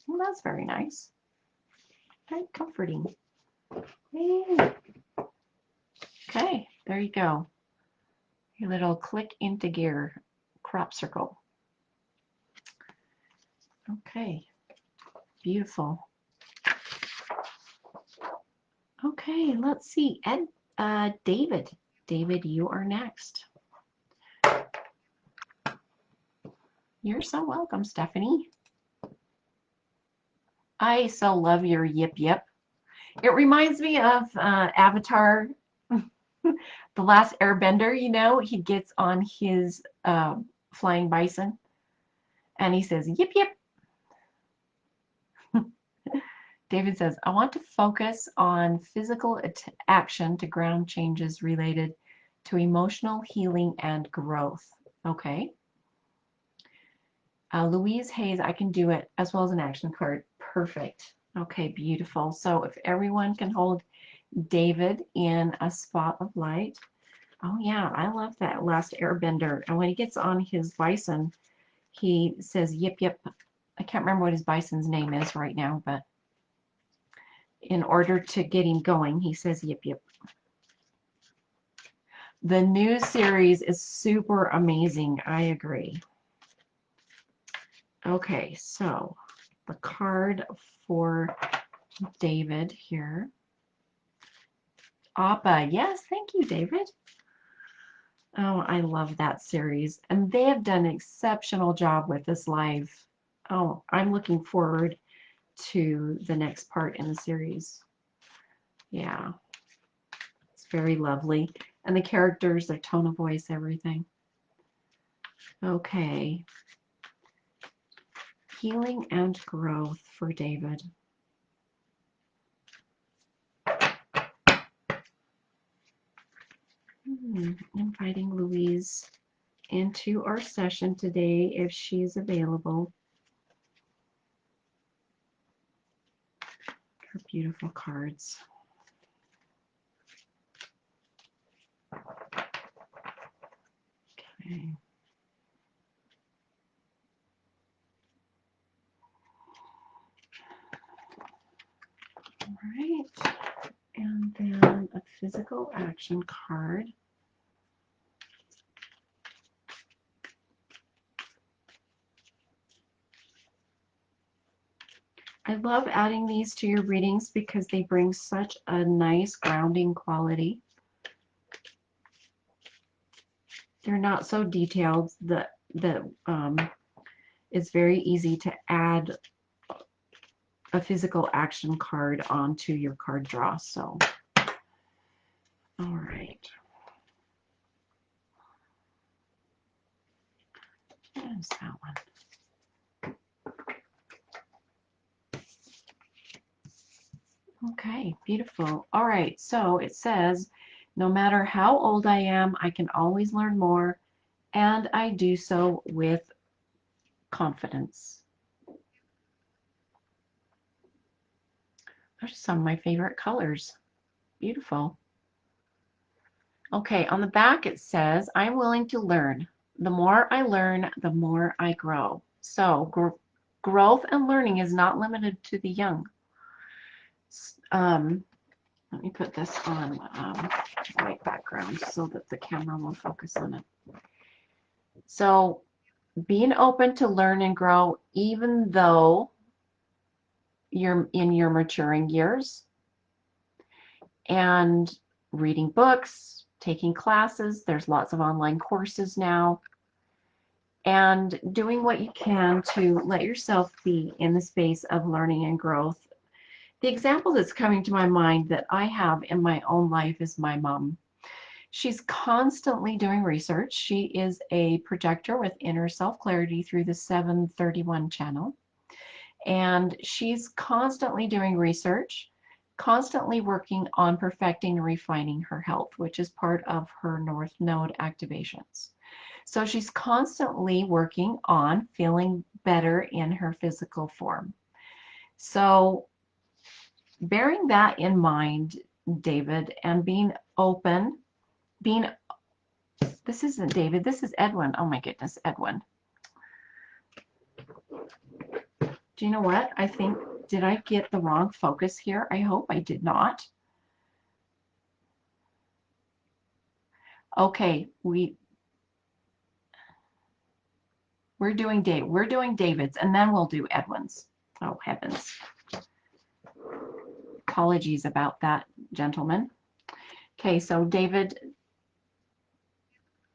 S1: Well, that's very nice. Very comforting. Yay. Okay, there you go. Your little click into gear crop circle. Okay, beautiful. Okay, let's see. David. David, you are next. You're so welcome, Stephanie. I so love your yip yip. It reminds me of Avatar, The Last Airbender. You know, he gets on his flying bison and he says, yip yip. David says, I want to focus on physical action to ground changes related to emotional healing and growth. Okay. Louise Hayes, I can do it, as well as an action card. Perfect. Okay, beautiful. So if everyone can hold David in a spot of light. Oh yeah, I love that last airbender. And when he gets on his bison, he says, yip, yip. I can't remember what his bison's name is right now, but in order to get him going, he says, yip, yip. The new series is super amazing. I agree. Okay, so the card for David here. Appa. Yes, thank you, David. Oh, I love that series. And they have done an exceptional job with this live. Oh, I'm looking forward to the next part in the series. Yeah, it's very lovely. And the characters, their tone of voice, everything. Okay. Healing and growth for David. Inviting Louise into our session today if she's available. Her beautiful cards. Okay. All right. And then a physical action card. I love adding these to your readings because they bring such a nice grounding quality. They're not so detailed that it's very easy to add a physical action card onto your card draw. So, all right. There's that one. Okay, beautiful. All right, so it says, no matter how old I am, I can always learn more, and I do so with confidence. Those are some of my favorite colors. Beautiful. Okay, on the back it says, I'm willing to learn. The more I learn, the more I grow. So growth and learning is not limited to the young. Let me put this on white background so that the camera will focus on it. So being open to learn and grow even though you're in your maturing years, and reading books, taking classes. There's lots of online courses now, and doing what you can to let yourself be in the space of learning and growth. The example that's coming to my mind that I have in my own life is my mom. She's constantly doing research. She is a projector with inner self-clarity through the 731 channel. And she's constantly doing research, constantly working on perfecting and refining her health, which is part of her North Node activations. So she's constantly working on feeling better in her physical form. So bearing that in mind, David, and being open, this isn't David, this is Edwin. Oh my goodness, Edwin. Do you know what? I think, did I get the wrong focus here? I hope I did not. Okay, we're doing David's, and then we'll do Edwin's. Oh heavens. Apologies about that, gentlemen. Okay, so David,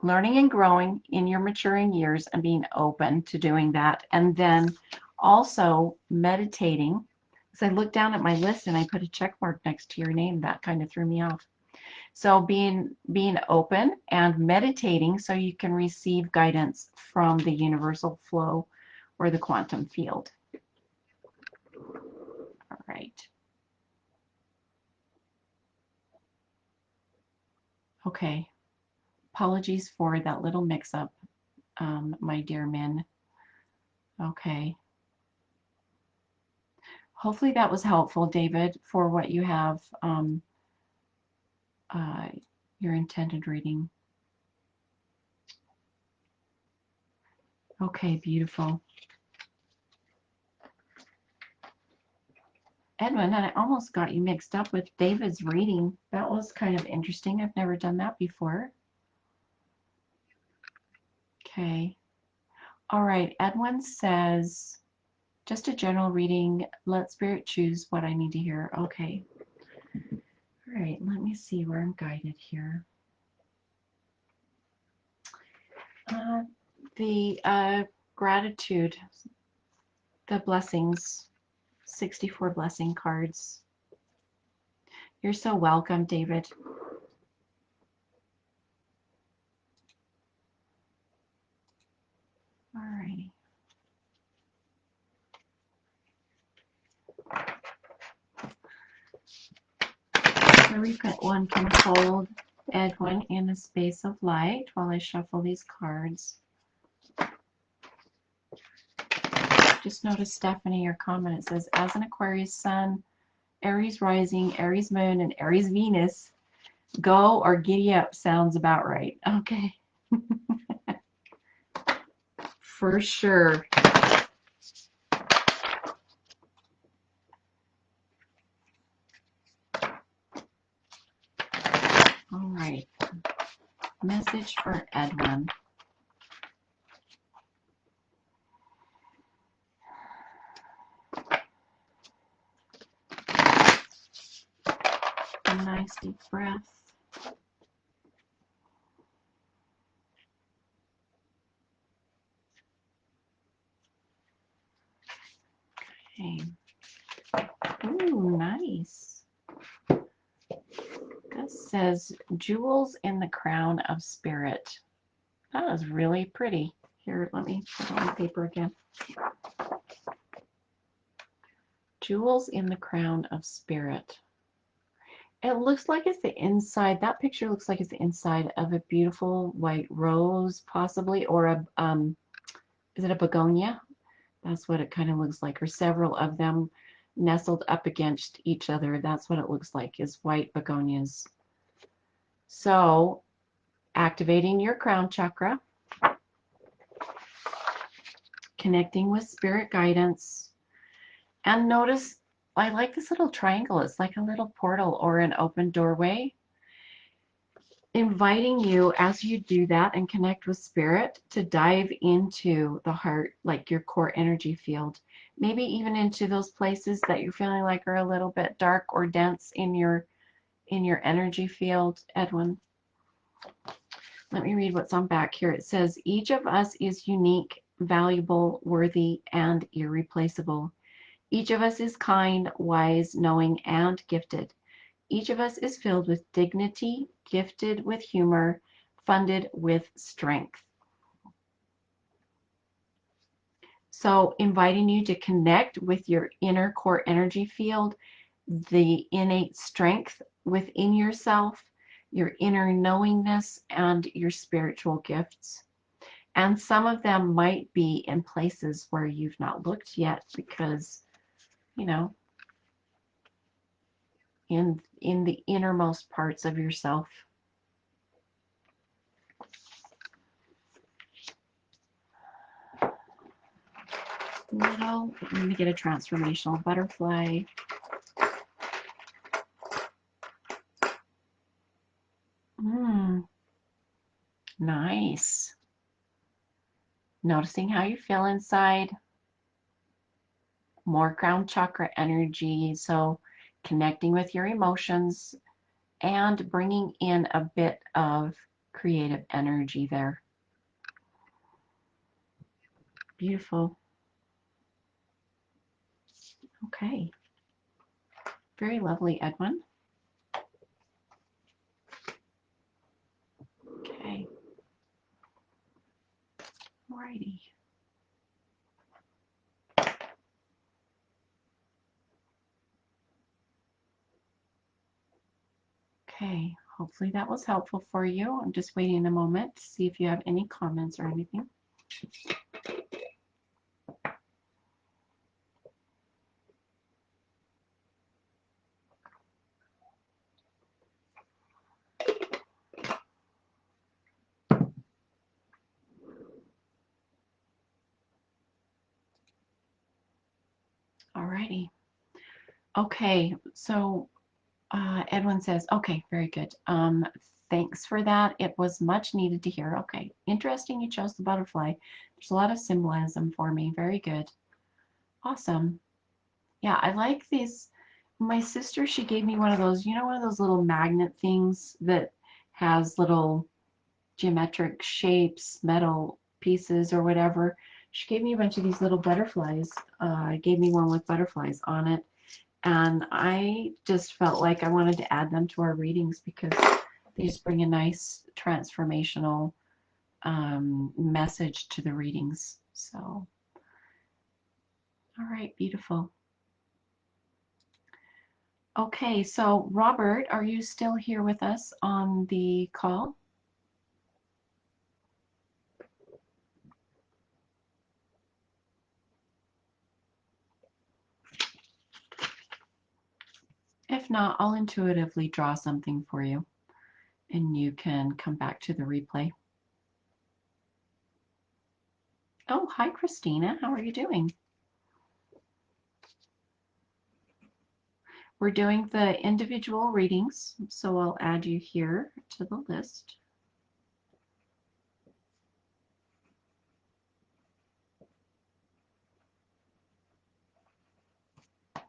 S1: learning and growing in your maturing years and being open to doing that, and then also meditating. Because I looked down at my list and I put a check mark next to your name. That kind of threw me off. So being open and meditating so you can receive guidance from the universal flow or the quantum field. All right. Okay. Apologies for that little mix-up, my dear men. Okay. Hopefully that was helpful, David, for what you have, uh, your intended reading. Okay, beautiful. Edwin, and I almost got you mixed up with David's reading. That was kind of interesting. I've never done that before. Okay. All right. Edwin says, just a general reading. Let Spirit choose what I need to hear. Okay. All right. Let me see where I'm guided here. The gratitude, the blessings, 64 blessing cards. You're so welcome, David. All righty. The reprint one can hold Edwin in a space of light while I shuffle these cards. Just notice, Stephanie, your comment. It says, as an Aquarius sun, Aries rising, Aries moon, and Aries Venus, go or giddy up sounds about right. Okay. For sure. All right. Message for Edwin. A nice deep breath. Okay. Ooh, nice. This says jewels in the crown of spirit. That is really pretty. Here, let me put it on paper again. Jewels in the crown of spirit. It looks like it's the inside. That picture looks like it's the inside of a beautiful white rose, possibly, or a is it a begonia? That's what it kind of looks like, or several of them nestled up against each other. That's what it looks like, is white begonias. So, activating your crown chakra, connecting with spirit guidance, and notice, I like this little triangle. It's like a little portal or an open doorway, inviting you as you do that and connect with spirit to dive into the heart, like your core energy field, maybe even into those places that you're feeling like are a little bit dark or dense in your energy field. Edwin, let me read what's on back here. It says, each of us is unique, valuable, worthy, and irreplaceable. Each of us is kind, wise, knowing, and gifted. Each of us is filled with dignity, gifted with humor, funded with strength. So, inviting you to connect with your inner core energy field, the innate strength within yourself, your inner knowingness, and your spiritual gifts. And some of them might be in places where you've not looked yet because, you know, in the innermost parts of yourself. Little, let me get a transformational butterfly. Nice. Noticing how you feel inside. More crown chakra energy. So connecting with your emotions and bringing in a bit of creative energy there. Beautiful. Okay. Very lovely, Edwin. Okay. Alrighty. Okay. Hopefully that was helpful for you. I'm just waiting a moment to see if you have any comments or anything. righty. Okay, so Edwin says, okay, very good. Thanks for that. It was much needed to hear. Okay, interesting you chose the butterfly. There's a lot of symbolism for me. Very good. Awesome. Yeah, I like these. My sister, she gave me one of those, you know, one of those little magnet things that has little geometric shapes, metal pieces or whatever. She gave me a bunch of these little butterflies. Gave me one with butterflies on it. And I just felt like I wanted to add them to our readings because they just bring a nice transformational message to the readings. So, all right, beautiful. Okay, so Robert, are you still here with us on the call? If not, I'll intuitively draw something for you and you can come back to the replay. Oh, hi, Christina. How are you doing? We're doing the individual readings, so I'll add you here to the list.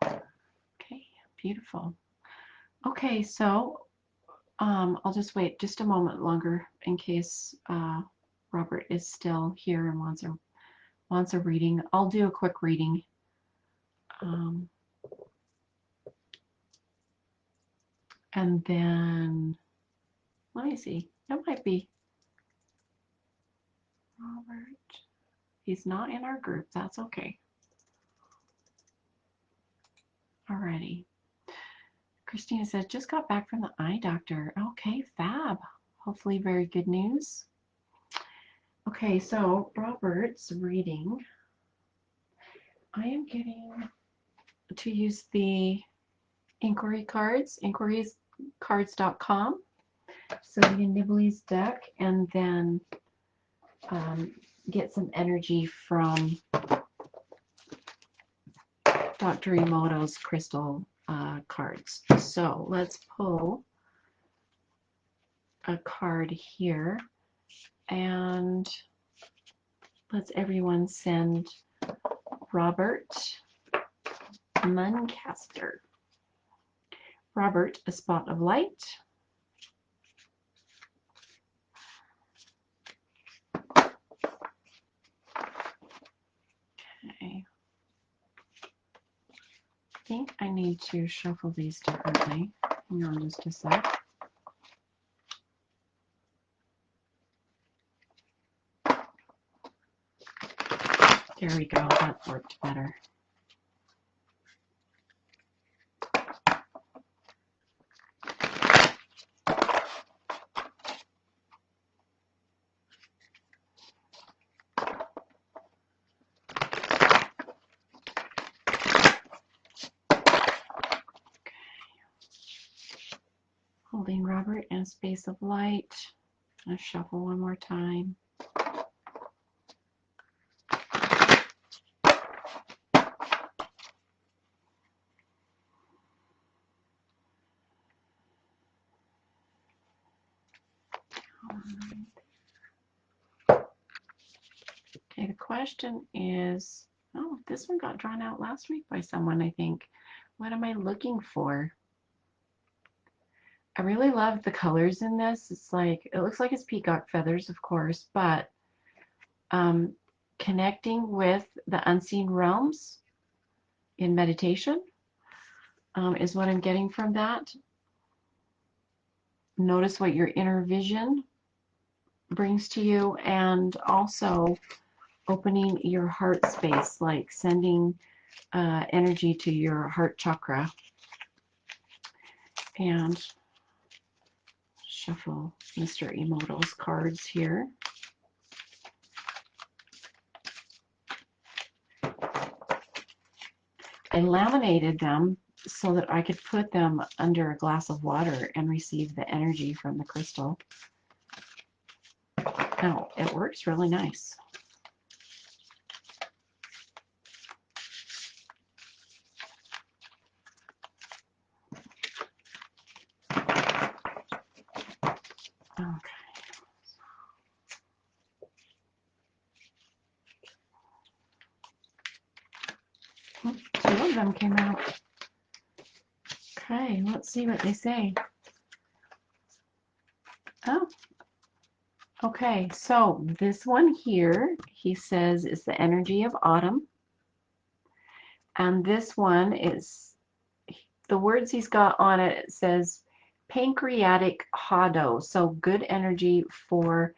S1: Okay, beautiful. Okay, so I'll just wait just a moment longer in case Robert is still here and wants a reading. I'll do a quick reading. And then, let me see, that might be Robert. He's not in our group, that's okay. Alrighty. Christina says, just got back from the eye doctor. Okay, fab. Hopefully very good news. Okay, so Robert's reading. I am getting to use the inquiry cards, inquiriescards.com. So the Nibbley's deck, and then get some energy from Dr. Emoto's crystal cards. So let's pull a card here, and let's everyone send Robert Muncaster. Robert, a spot of light. Okay. I think I need to shuffle these differently. Hang on just a sec. There we go. That worked better. Holding Robert in a space of light. I'm going to shuffle one more time. Okay, the question is, oh, this one got drawn out last week by someone, I think. What am I looking for? I really love the colors in this. It's like, it looks like it's peacock feathers, of course, but connecting with the unseen realms in meditation is what I'm getting from that. Notice what your inner vision brings to you, and also opening your heart space, like sending energy to your heart chakra. And shuffle Mr. Emoto's cards here. I laminated them so that I could put them under a glass of water and receive the energy from the crystal. Now, it works really nice. Okay. Two of them came out. Okay, let's see what they say. Oh, okay, so this one here, he says, is the energy of autumn. And this one is, the words he's got on it, it says pancreatic hado, so good energy for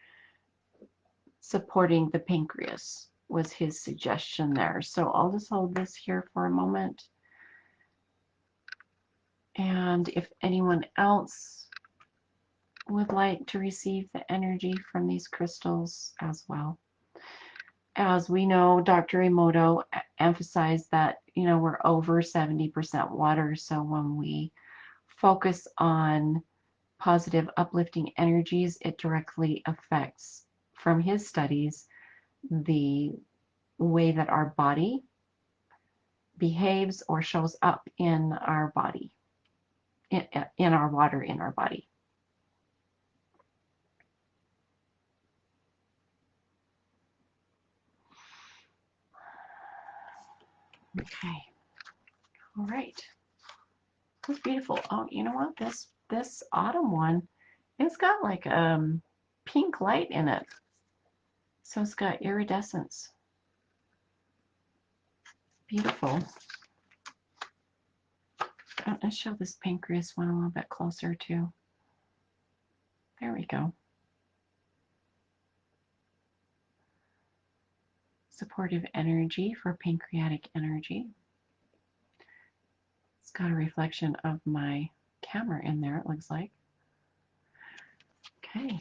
S1: supporting the pancreas was his suggestion there. So I'll just hold this here for a moment. And if anyone else would like to receive the energy from these crystals as well. As we know, Dr. Emoto emphasized that, you know, we're over 70% water. So when we focus on positive, uplifting energies, it directly affects, from his studies, the way that our body behaves or shows up in our body, in our water, in our body. Okay. All right. That's beautiful. Oh, you know what? This autumn one, it's got like pink light in it. So it's got iridescence. Beautiful. Let's show this pancreas one a little bit closer too. There we go. Supportive energy for pancreatic energy. It's got a reflection of my camera in there, it looks like. Okay.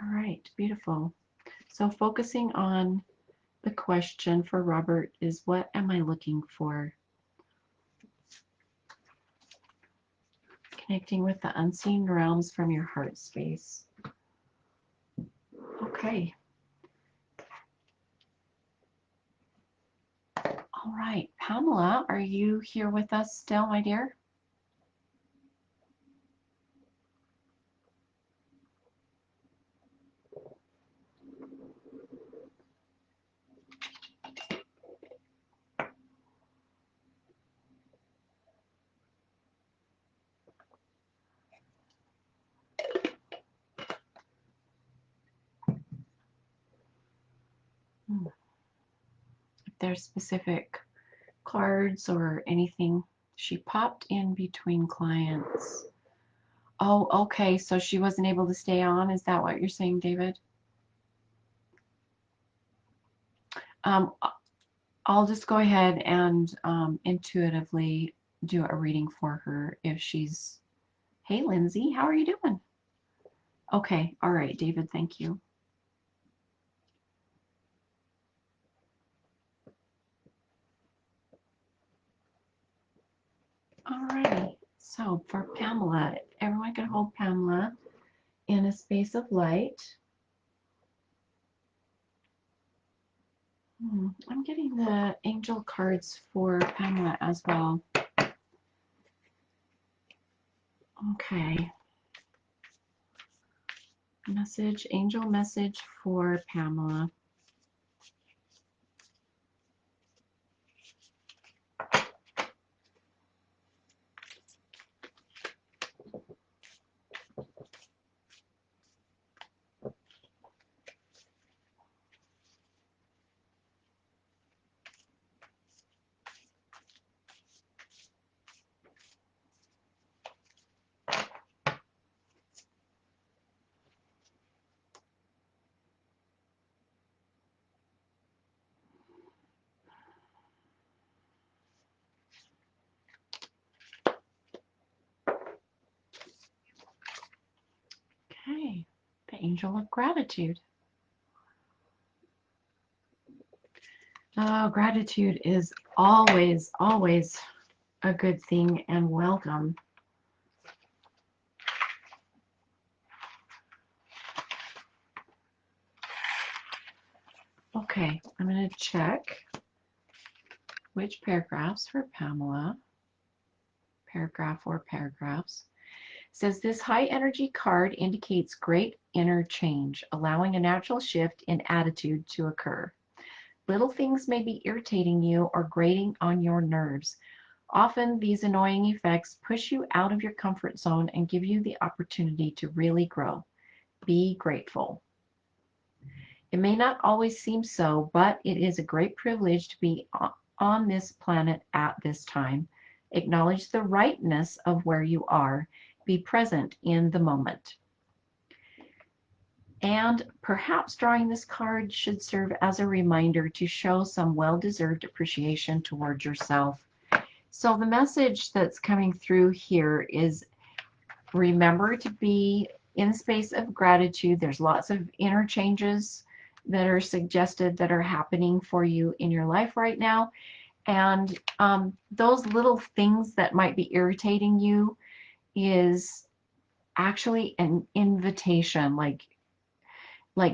S1: All right, beautiful. So focusing on the question for Robert is, what am I looking for? Connecting with the unseen realms from your heart space. Okay. All right, Pamela, are you here with us still, my dear? If there's specific cards or anything, she popped in between clients. Oh, okay, so she wasn't able to stay on. Is that what you're saying, David? I'll just go ahead and intuitively do a reading for her if she's... Hey, Lindsay, how are you doing? Okay, all right, David, thank you. All righty, so for Pamela, everyone can hold Pamela in a space of light. I'm getting the angel cards for Pamela as well. Okay. Message, angel message for Pamela. Okay, the angel of gratitude. Oh, gratitude is always, always a good thing and welcome. Okay, I'm going to check which paragraphs for Pamela. Paragraph or paragraphs. says this high energy card indicates great inner change, allowing a natural shift in attitude to occur. Little things may be irritating you or grating on your nerves. Often these annoying effects push you out of your comfort zone and give you the opportunity to really grow. Be grateful. It may not always seem so, but it is a great privilege to be on this planet at this time. Acknowledge the rightness of where you are. Be present in the moment. And perhaps drawing this card should serve as a reminder to show some well-deserved appreciation towards yourself. So the message that's coming through here is remember to be in space of gratitude. There's lots of interchanges that are suggested that are happening for you in your life right now. And those little things that might be irritating you is actually an invitation, like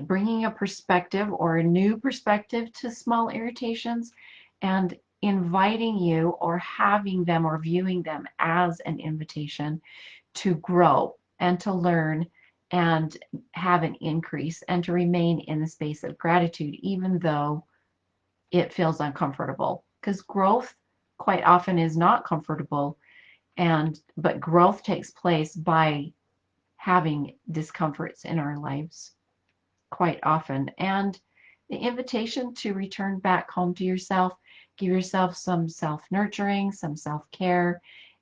S1: bringing a perspective or a new perspective to small irritations and inviting you or having them or viewing them as an invitation to grow and to learn and have an increase and to remain in the space of gratitude, even though it feels uncomfortable. Because growth quite often is not comfortable, but growth takes place by having discomforts in our lives quite often. And the invitation to return back home to yourself, give yourself some self-nurturing, some self-care,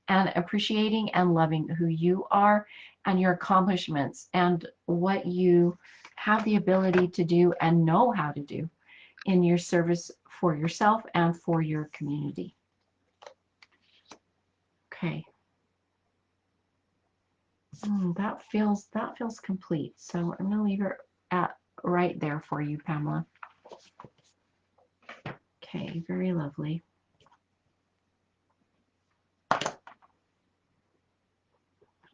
S1: and appreciating and loving who you are and your accomplishments and what you have the ability to do and know how to do in your service for yourself and for your community. Okay. That feels complete. So I'm going to leave it at right there for you, Pamela. Okay, very lovely.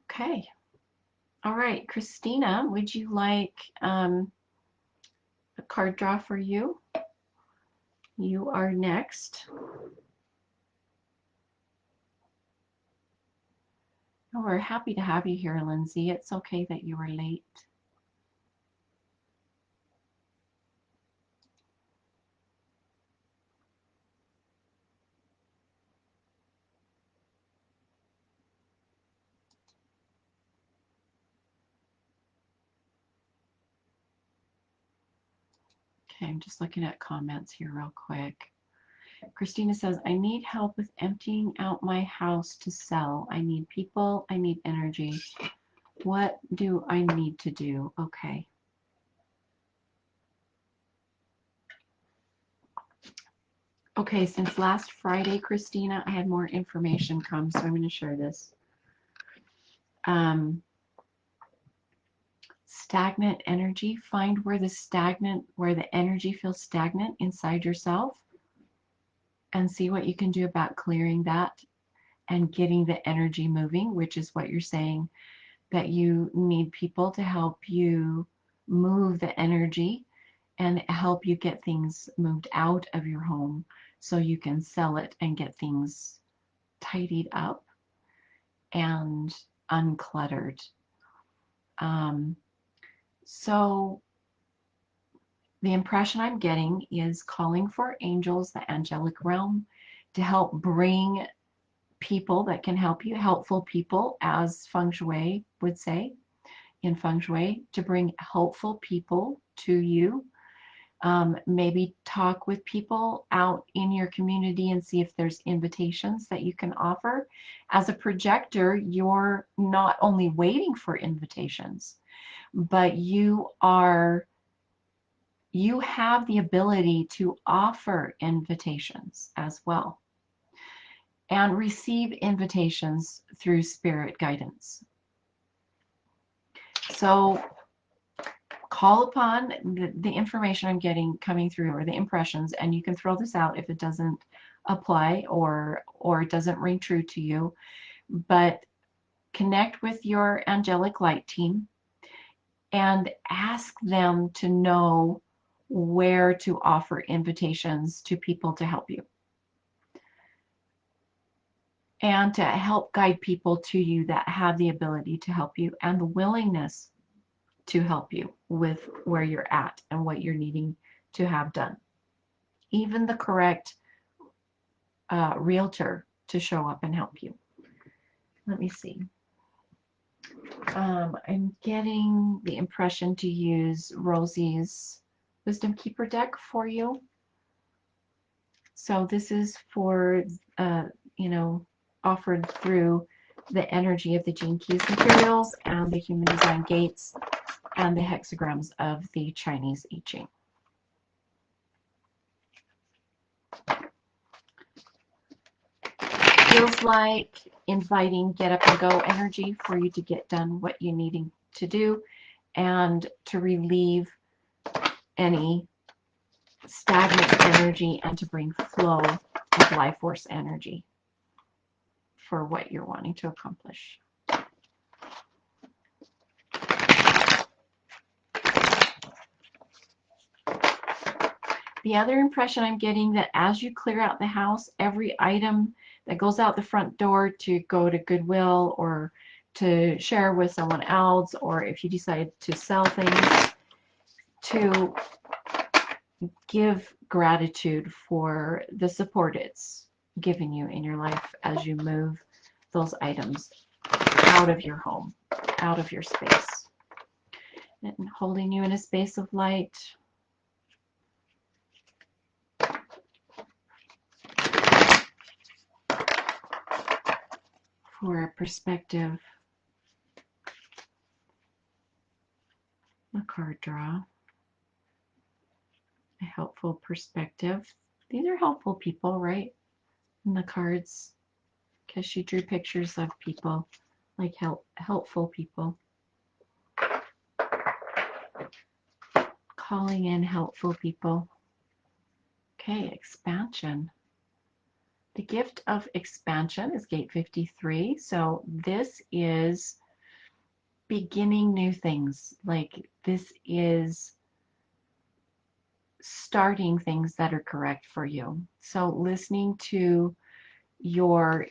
S1: Okay. All right, Christina, would you like a card draw for you? You are next. Oh, we're happy to have you here, Lindsay. It's okay that you were late. Okay, I'm just looking at comments here real quick. Christina says, I need help with emptying out my house to sell. I need people. I need energy. What do I need to do? Okay. Okay, since last Friday, Christina, I had more information come, so I'm going to share this. Stagnant energy. Find where the energy feels stagnant inside yourself and see what you can do about clearing that and getting the energy moving, which is what you're saying, that you need people to help you move the energy and help you get things moved out of your home so you can sell it and get things tidied up and uncluttered. So the impression I'm getting is calling for angels, the angelic realm, to help bring people that can help you, helpful people, as feng shui would say in feng shui, to bring helpful people to you. Maybe talk with people out in your community and see if there's invitations that you can offer. As a projector, you're not only waiting for invitations, but you have the ability to offer invitations as well and receive invitations through spirit guidance. So call upon the information I'm getting coming through, or the impressions, and you can throw this out if it doesn't apply or it doesn't ring true to you. But connect with your angelic light team and ask them to know where to offer invitations to people to help you. and to help guide people to you that have the ability to help you and the willingness to help you with where you're at and what you're needing to have done. Even the correct realtor to show up and help you. Let me see. I'm getting the impression to use Rosie's Wisdom Keeper deck for you. So this is for, offered through the energy of the Gene Keys materials and the Human Design Gates and the hexagrams of the Chinese I Ching. Feels like inviting get up and go energy for you to get done what you're needing to do and to relieve any stagnant energy and to bring flow of life force energy for what you're wanting to accomplish. The other impression I'm getting that as you clear out the house, every item that goes out the front door to go to Goodwill or to share with someone else, or if you decide to sell things, to give gratitude for the support it's given you in your life as you move those items out of your home, out of your space, and holding you in a space of light. For a perspective, a card draw, a helpful perspective. These are helpful people, right? In the cards, because she drew pictures of people, like helpful people. Calling in helpful people. Okay, expansion. The gift of expansion is gate 53. So this is beginning new things. Like this is starting things that are correct for you. So listening to your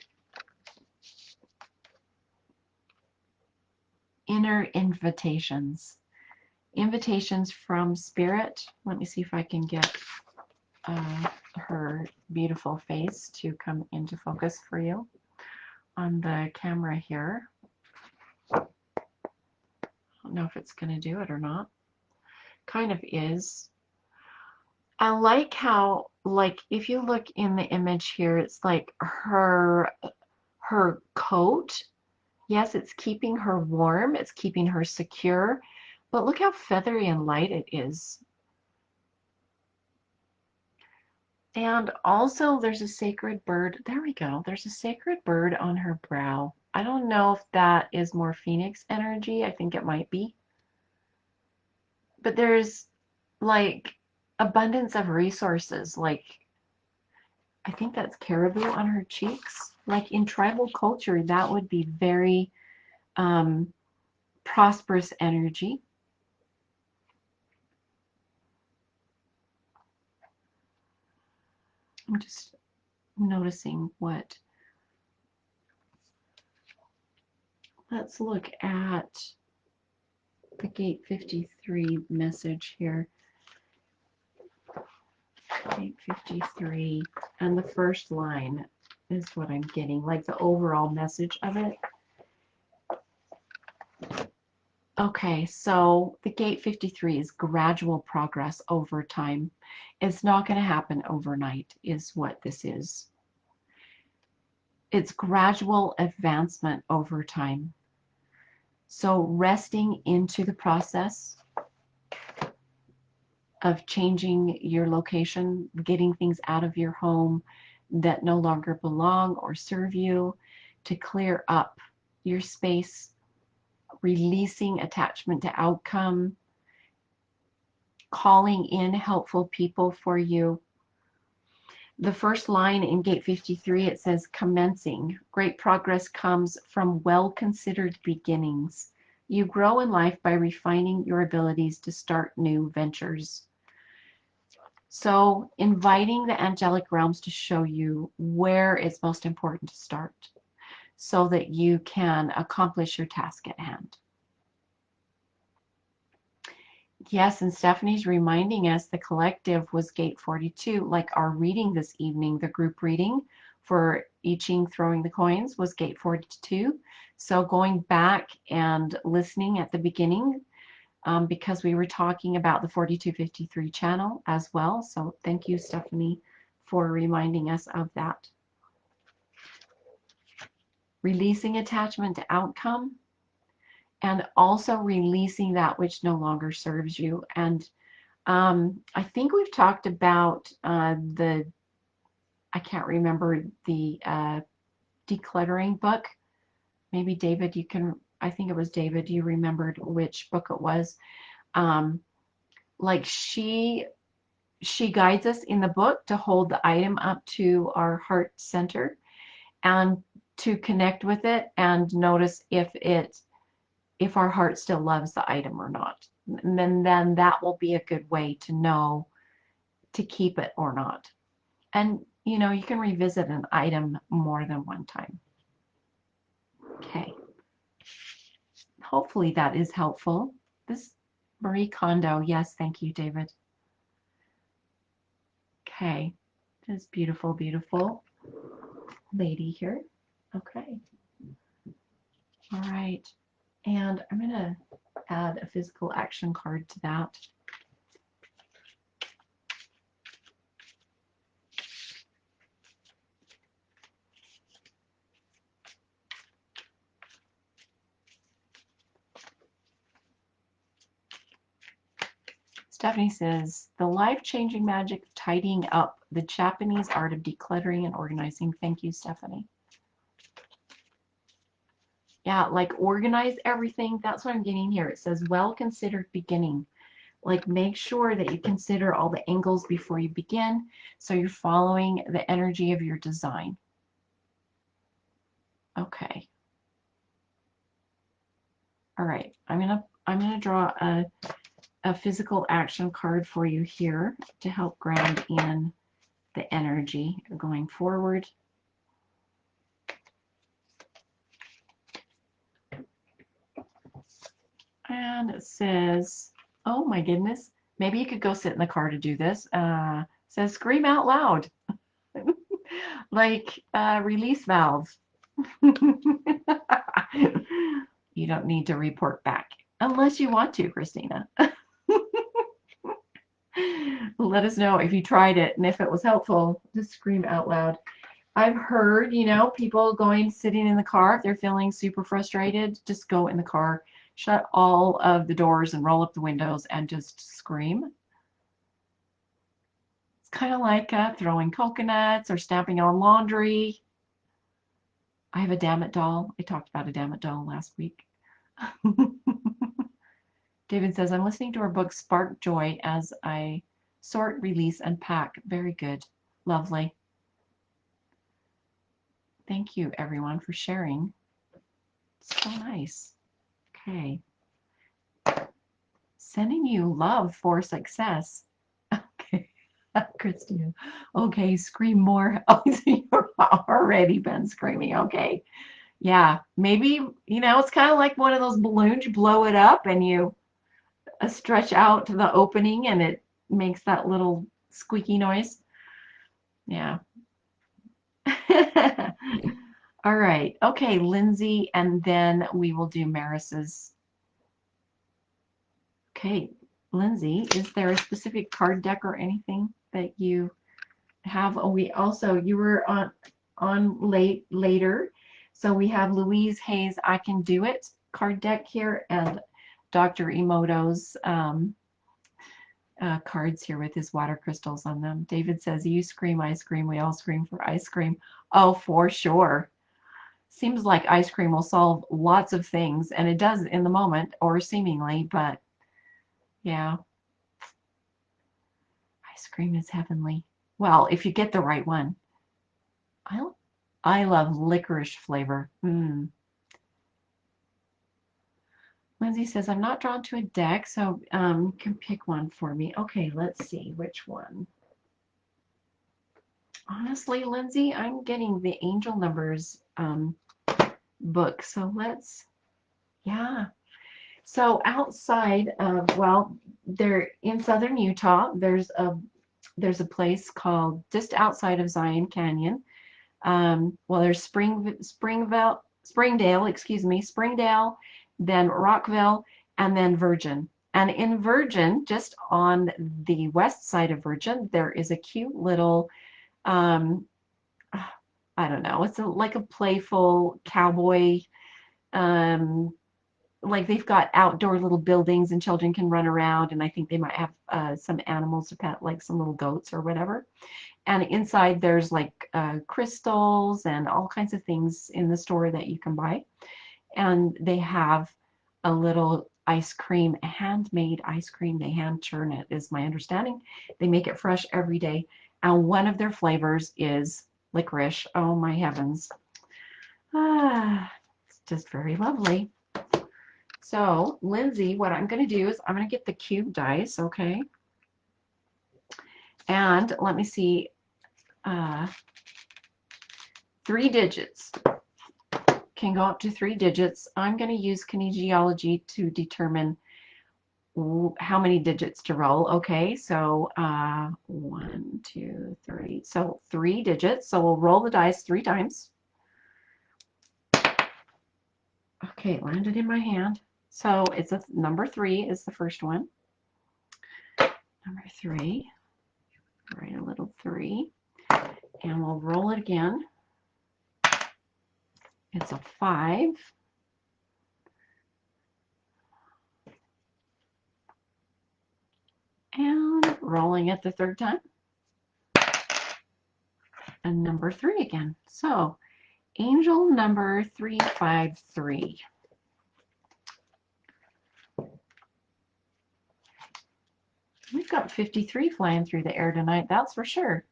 S1: inner invitations. Invitations from spirit. Let me see if I can get her beautiful face to come into focus for you on the camera here. I don't know if it's going to do it or not. Kind of is. I like how, like, if you look in the image here, it's like her coat. Yes, it's keeping her warm. It's keeping her secure. But look how feathery and light it is. And also there's a sacred bird. There we go. There's a sacred bird on her brow. I don't know if that is more phoenix energy. I think it might be. But there's like abundance of resources. Like I think that's caribou on her cheeks. Like in tribal culture, that would be very prosperous energy. I'm just noticing what. Let's look at the gate 53 message here. Gate 53, and the first line is what I'm getting, like the overall message of it. Okay, so the gate 53 is gradual progress over time. It's not going to happen overnight, is what this is. It's gradual advancement over time. So resting into the process of changing your location, getting things out of your home that no longer belong or serve you, to clear up your space, releasing attachment to outcome, calling in helpful people for you. The first line in gate 53, it says commencing. Great progress comes from well-considered beginnings. You grow in life by refining your abilities to start new ventures. So inviting the angelic realms to show you where it's most important to start. so that you can accomplish your task at hand. Yes, and Stephanie's reminding us the collective was gate 42, like our reading this evening, the group reading for I Ching Throwing the Coins was gate 42. So going back and listening at the beginning, because we were talking about the 4253 channel as well. So thank you, Stephanie, for reminding us of that. Releasing attachment to outcome, and also releasing that which no longer serves you. And I think we've talked about I can't remember the decluttering book. Maybe David, you can, I think it was David, you remembered which book it was. Like she guides us in the book to hold the item up to our heart center and to connect with it and notice if our heart still loves the item or not. And then that will be a good way to know to keep it or not. And you know, you can revisit an item more than one time. Okay. Hopefully that is helpful. This Marie Kondo, yes, thank you, David. Okay, this beautiful, beautiful lady here. Okay. All right. And I'm going to add a physical action card to that. Stephanie says, the life-changing magic of tidying up, the Japanese art of decluttering and organizing. Thank you, Stephanie. Yeah, like organize everything. That's what I'm getting here. It says, well-considered beginning. Like make sure that you consider all the angles before you begin, so you're following the energy of your design. Okay. All right. I'm gonna draw a physical action card for you here to help ground in the energy going forward. And it says, oh my goodness, maybe you could go sit in the car to do this. It says scream out loud. Like release valve. You don't need to report back unless you want to, Christina. Let us know if you tried it and if it was helpful. Just scream out loud. I've heard, you know, people going sitting in the car if they're feeling super frustrated, just go in the car, shut all of the doors and roll up the windows and just scream. It's kind of like throwing coconuts or stamping on laundry. I have a damn it doll. I talked about a damn it doll last week. David says, I'm listening to our book Spark Joy as I sort, release, and pack. Very good. Lovely. Thank you, everyone, for sharing. So nice. Okay. Sending you love for success. Okay. Christina. Okay, scream more. Oh, you've already been screaming. Okay. Yeah. Maybe, you know, it's kind of like one of those balloons. You blow it up and you stretch out to the opening and it makes that little squeaky noise. Yeah. All right. Okay, Lindsay, and then we will do Maris's. Okay, Lindsay, is there a specific card deck or anything that you have? Oh, we also, you were on later. So we have Louise Hayes' I Can Do It card deck here and Dr. Emoto's cards here with his water crystals on them. David says, you scream, I scream, we all scream for ice cream. Oh, for sure. Seems like ice cream will solve lots of things, and it does in the moment, or seemingly, but yeah. Ice cream is heavenly. Well, if you get the right one. I love licorice flavor. Lindsay says, I'm not drawn to a deck, so you can pick one for me. Okay, let's see which one. Honestly, Lindsay, I'm getting the angel numbers book. So let's, yeah. So outside of, well, they're in southern Utah. There's a place called just outside of Zion Canyon. Well, there's Springdale, excuse me, Springdale, then Rockville, and then Virgin. And in Virgin, just on the west side of Virgin, there is a cute little, um, I don't know, it's like a playful cowboy, um, like they've got outdoor little buildings and children can run around, and I think they might have some animals to pet, like some little goats or whatever. And inside there's like crystals and all kinds of things in the store that you can buy. And they have a little ice cream, handmade ice cream. They hand churn it, is my understanding. They make it fresh every day. And one of their flavors is licorice. Oh my heavens. Ah, it's just very lovely. So, Lindsay, what I'm going to do is I'm going to get the cube dice, okay? And let me see, 3 digits. Can go up to 3 digits. I'm going to use kinesiology to determine how many digits to roll. Okay, so 1, 2, 3. So 3 digits. So we'll roll the dice 3 times. Okay, it landed in my hand. So it's a number 3 is the first one. Number 3. Write a little 3. And we'll roll it again. It's a 5. And rolling it the 3rd time. And number 3 again. So angel number 353. We've got 53 flying through the air tonight, that's for sure.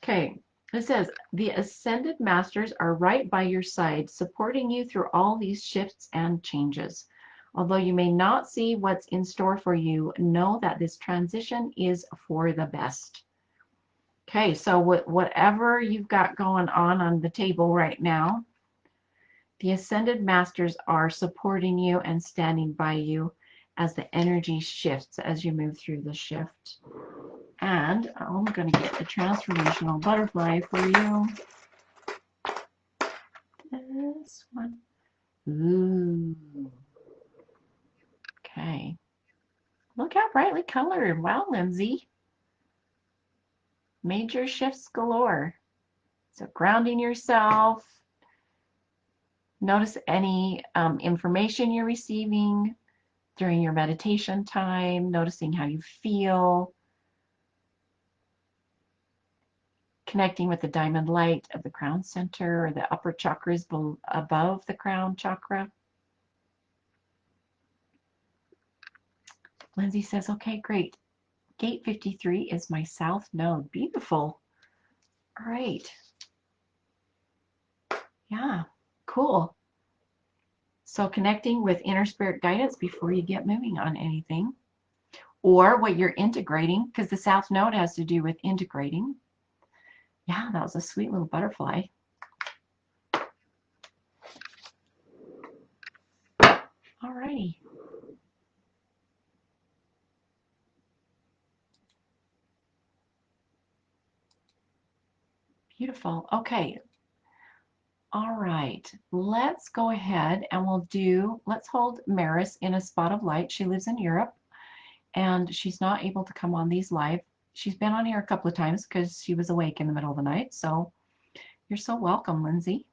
S1: Okay, it says, the ascended masters are right by your side, supporting you through all these shifts and changes. Although you may not see what's in store for you, know that this transition is for the best. Okay, so whatever you've got going on the table right now, the ascended masters are supporting you and standing by you as the energy shifts as you move through the shift. And I'm going to get the transformational butterfly for you. This one. Ooh. Okay. Look how brightly colored. Wow, Lindsay. Major shifts galore. So grounding yourself. Notice any information you're receiving during your meditation time. Noticing how you feel. Connecting with the diamond light of the crown center or the upper chakras above the crown chakra. Lindsay says, okay, great. Gate 53 is my south node. Beautiful. All right. Yeah, cool. So connecting with inner spirit guidance before you get moving on anything, or what you're integrating, because the south node has to do with integrating. Yeah, that was a sweet little butterfly. All righty. Beautiful. Okay. All right. Let's go ahead and let's hold Maris in a spot of light. She lives in Europe and she's not able to come on these live. She's been on here a couple of times because she was awake in the middle of the night. So you're so welcome, Lindsay.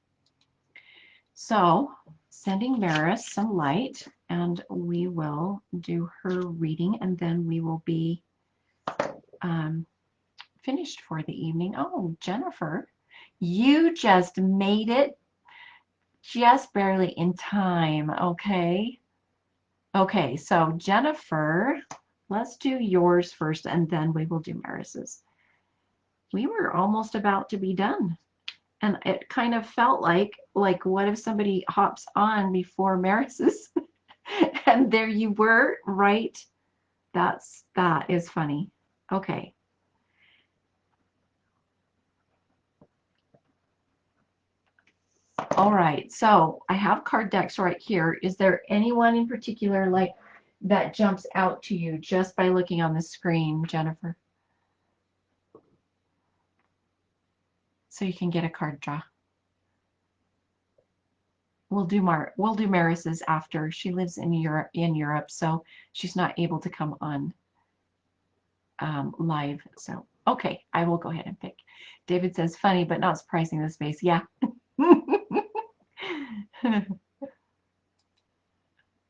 S1: So sending Maris some light, and we will do her reading, and then we will be finished for the evening. Oh, Jennifer, you just made it just barely in time. Okay. Okay, so Jennifer, let's do yours first, and then we will do Maris's. We were almost about to be done. And it kind of felt like what if somebody hops on before Maris's and there you were, right? That is funny. Okay. All right, so I have card decks right here. Is there anyone in particular like that jumps out to you just by looking on the screen, Jennifer? So you can get a card draw. We'll do Maris's after. She lives in Europe, so she's not able to come on live. So okay, I will go ahead and pick. David says funny but not surprising the space. Yeah.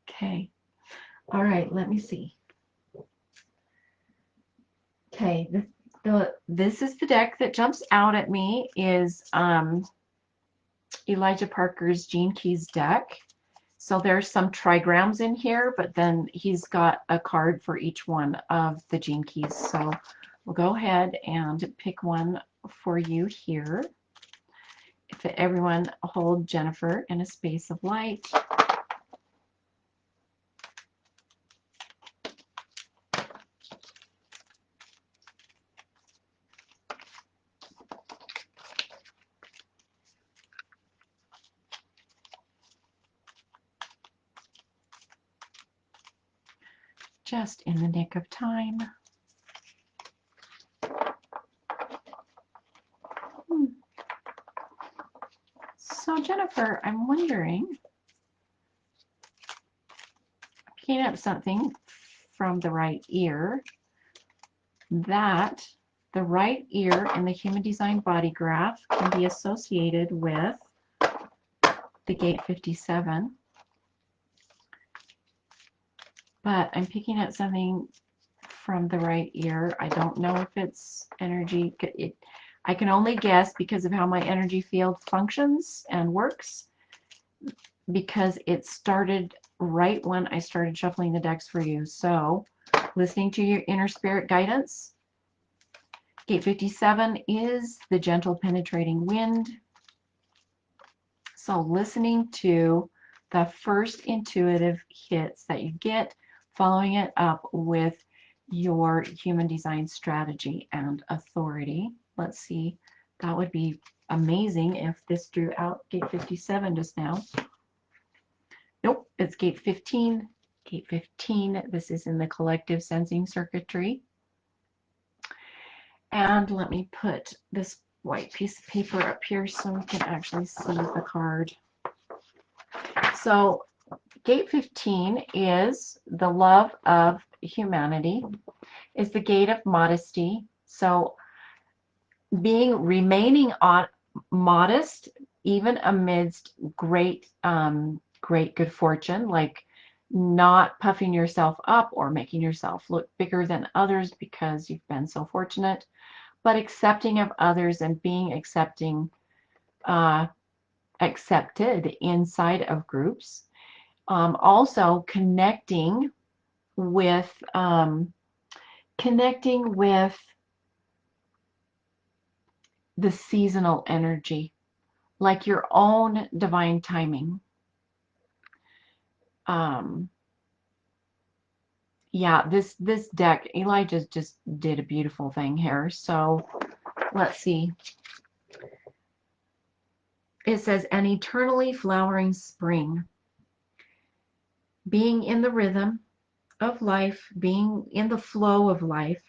S1: Okay. All right, let me see. Okay, this is the deck that jumps out at me is Elijah Parker's Gene Keys deck. So there's some trigrams in here, but then he's got a card for each one of the Gene Keys. So we'll go ahead and pick one for you here. If everyone hold Jennifer in a space of light. Just in the nick of time. So Jennifer, I'm wondering, picking up something from the right ear, that the right ear in the human design body graph can be associated with the gate 57. But I'm picking up something from the right ear. I don't know if it's energy. I can only guess because of how my energy field functions and works, because it started right when I started shuffling the decks for you. So listening to your inner spirit guidance. Gate 57 is the gentle penetrating wind. So listening to the first intuitive hits that you get, following it up with your human design strategy and authority. Let's see, that would be amazing if this drew out gate 57 just now. Nope, it's gate 15. Gate 15, this is in the collective sensing circuitry. And let me put this white piece of paper up here so we can actually see the card. So gate 15 is the love of humanity, is the gate of modesty. So remaining modest even amidst great good fortune, like not puffing yourself up or making yourself look bigger than others because you've been so fortunate, but accepting of others and being accepted inside of groups. Also connecting with the seasonal energy, like your own divine timing. Yeah, this deck, Elijah just did a beautiful thing here. So let's see. It says, an eternally flowering spring. Being in the rhythm of life, being in the flow of life.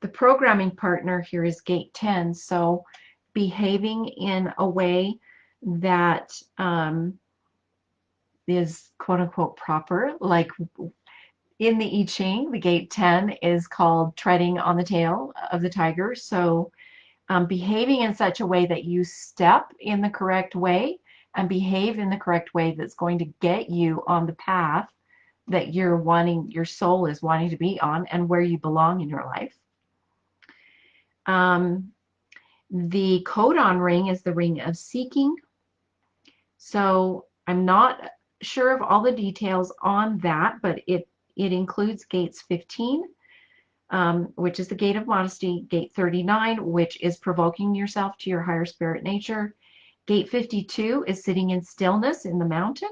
S1: The programming partner here is gate 10, so behaving in a way that is quote-unquote proper, like in the I Ching, the gate 10 is called treading on the tail of the tiger. So behaving in such a way that you step in the correct way and behave in the correct way that's going to get you on the path that your soul is wanting to be on and where you belong in your life. The codon ring is the ring of seeking. So I'm not sure of all the details on that, but it includes gates 15, which is the gate of modesty, gate 39, which is provoking yourself to your higher spirit nature. Gate 52 is sitting in stillness in the mountain.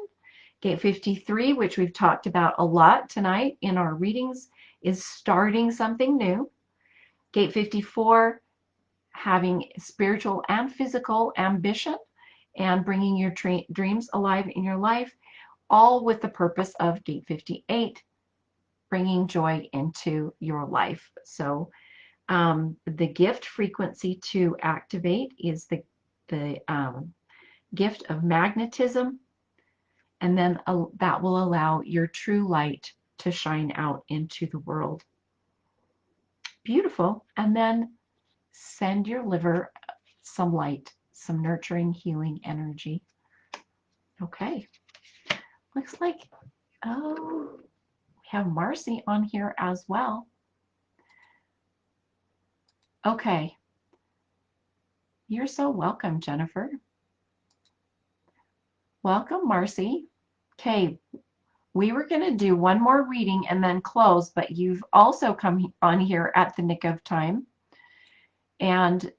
S1: Gate 53, which we've talked about a lot tonight in our readings, is starting something new. Gate 54, having spiritual and physical ambition and bringing your dreams alive in your life, all with the purpose of Gate 58, bringing joy into your life. So the gift frequency to activate is the gift of magnetism, and then that will allow your true light to shine out into the world. Beautiful. And then send your liver some light, some nurturing, healing energy. Okay. Looks like, oh, we have Marcy on here as well. Okay. You're so welcome, Jennifer. Welcome, Marcy. Okay, we were going to do one more reading and then close, but you've also come on here at the nick of time. And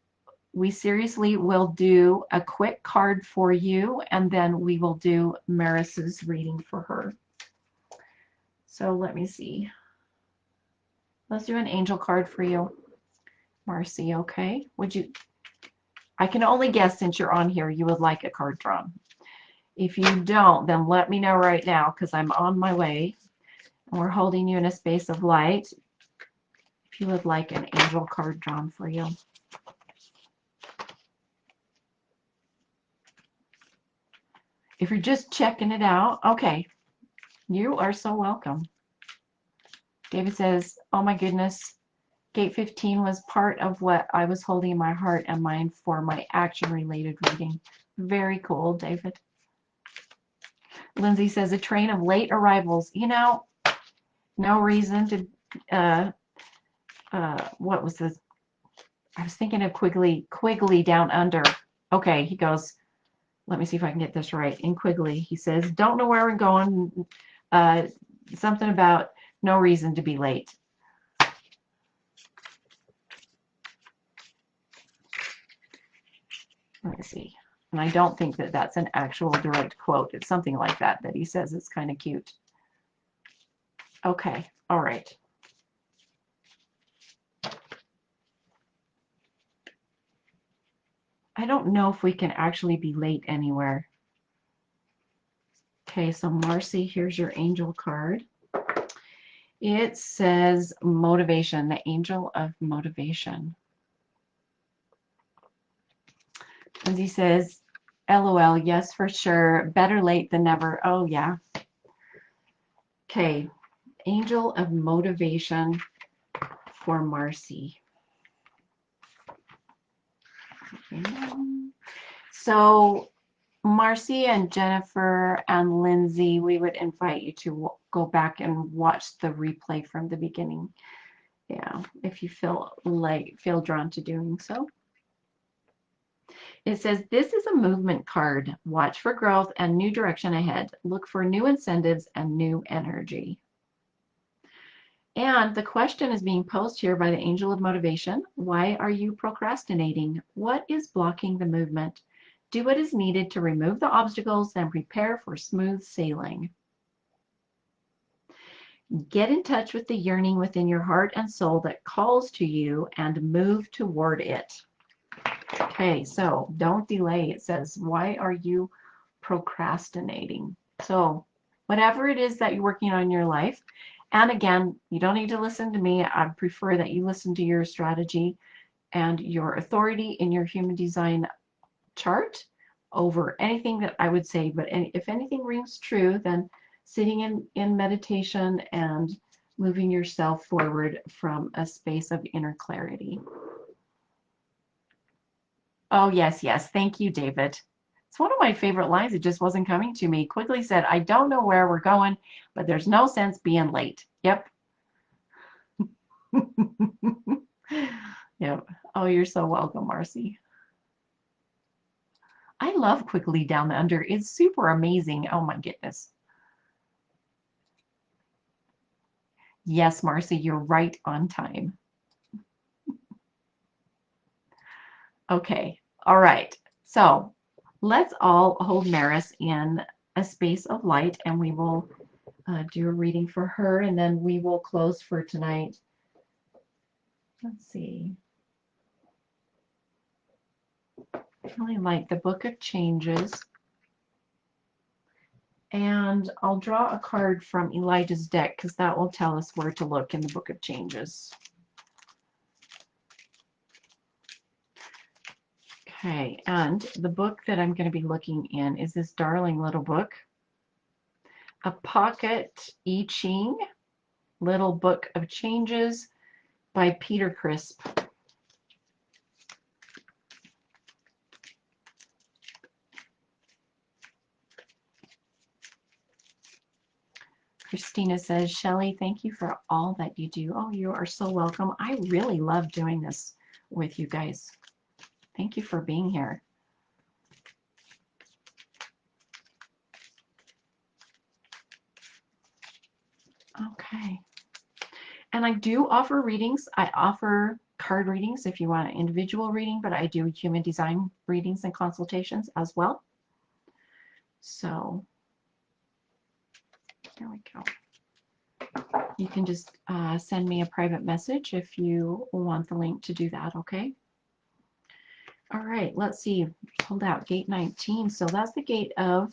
S1: we seriously will do a quick card for you, and then we will do Maris's reading for her. So let me see. Let's do an angel card for you, Marcy, okay? Would you, I can only guess since you're on here, you would like a card drawn. If you don't, then let me know right now, because I'm on my way. And we're holding you in a space of light. If you would like an angel card drawn for you. If you're just checking it out, okay. You are so welcome. David says, oh my goodness, Gate 15 was part of what I was holding in my heart and mind for my action-related reading. Very cool, David. Lindsay says, a train of late arrivals. You know, no reason to, what was this? I was thinking of Quigley Down Under. Okay, he goes, let me see if I can get this right. In Quigley, he says, don't know where we're going. Something about no reason to be late. Let me see. And I don't think that that's an actual direct quote. It's something like that he says. It's kind of cute. Okay. All right. I don't know if we can actually be late anywhere. Okay, so Marcy, here's your angel card. It says motivation, the angel of motivation. Lindsay says, LOL, yes, for sure. Better late than never. Oh, yeah. Okay, angel of motivation for Marcy. So Marcy and Jennifer and Lindsay, we would invite you to go back and watch the replay from the beginning. Yeah, if you feel drawn to doing so. It says, this is a movement card. Watch for growth and new direction ahead. Look for new incentives and new energy. And the question is being posed here by the angel of motivation. Why are you procrastinating? What is blocking the movement? Do what is needed to remove the obstacles and prepare for smooth sailing. Get in touch with the yearning within your heart and soul that calls to you and move toward it. Okay, so don't delay. It says, why are you procrastinating? So whatever it is that you're working on in your life, and again, you don't need to listen to me. I prefer that you listen to your strategy and your authority in your human design chart over anything that I would say. But if anything rings true, then sitting in meditation and moving yourself forward from a space of inner clarity. Oh, yes, yes. Thank you, David. It's one of my favorite lines. It just wasn't coming to me. Quigley said, I don't know where we're going, but there's no sense being late. Yep. Yep. Oh, you're so welcome, Marcy. I love Quigley Down Under. It's super amazing. Oh, my goodness. Yes, Marcy, you're right on time. Okay. All right. So let's all hold Maris in a space of light, and we will do a reading for her, and then we will close for tonight. Let's see. I really like the Book of Changes. And I'll draw a card from Elijah's deck because that will tell us where to look in the Book of Changes. Okay, and the book that I'm going to be looking in is this darling little book, A Pocket I Ching, Little Book of Changes by Peter Crisp. Christina says, Shelly, thank you for all that you do. Oh, you are so welcome. I really love doing this with you guys. Thank you for being here. Okay. And I do offer readings. I offer card readings if you want an individual reading, but I do human design readings and consultations as well. So there we go. You can just send me a private message if you want the link to do that, okay? All right, let's see. Pulled out gate 19. So that's the gate of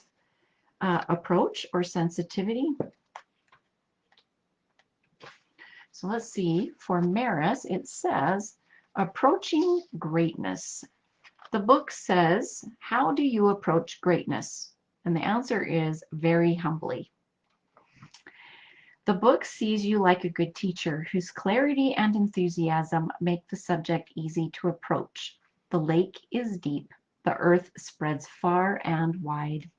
S1: approach or sensitivity. So let's see. For Maris, it says approaching greatness. The book says, how do you approach greatness? And the answer is very humbly. The book sees you like a good teacher whose clarity and enthusiasm make the subject easy to approach. The lake is deep. The earth spreads far and wide.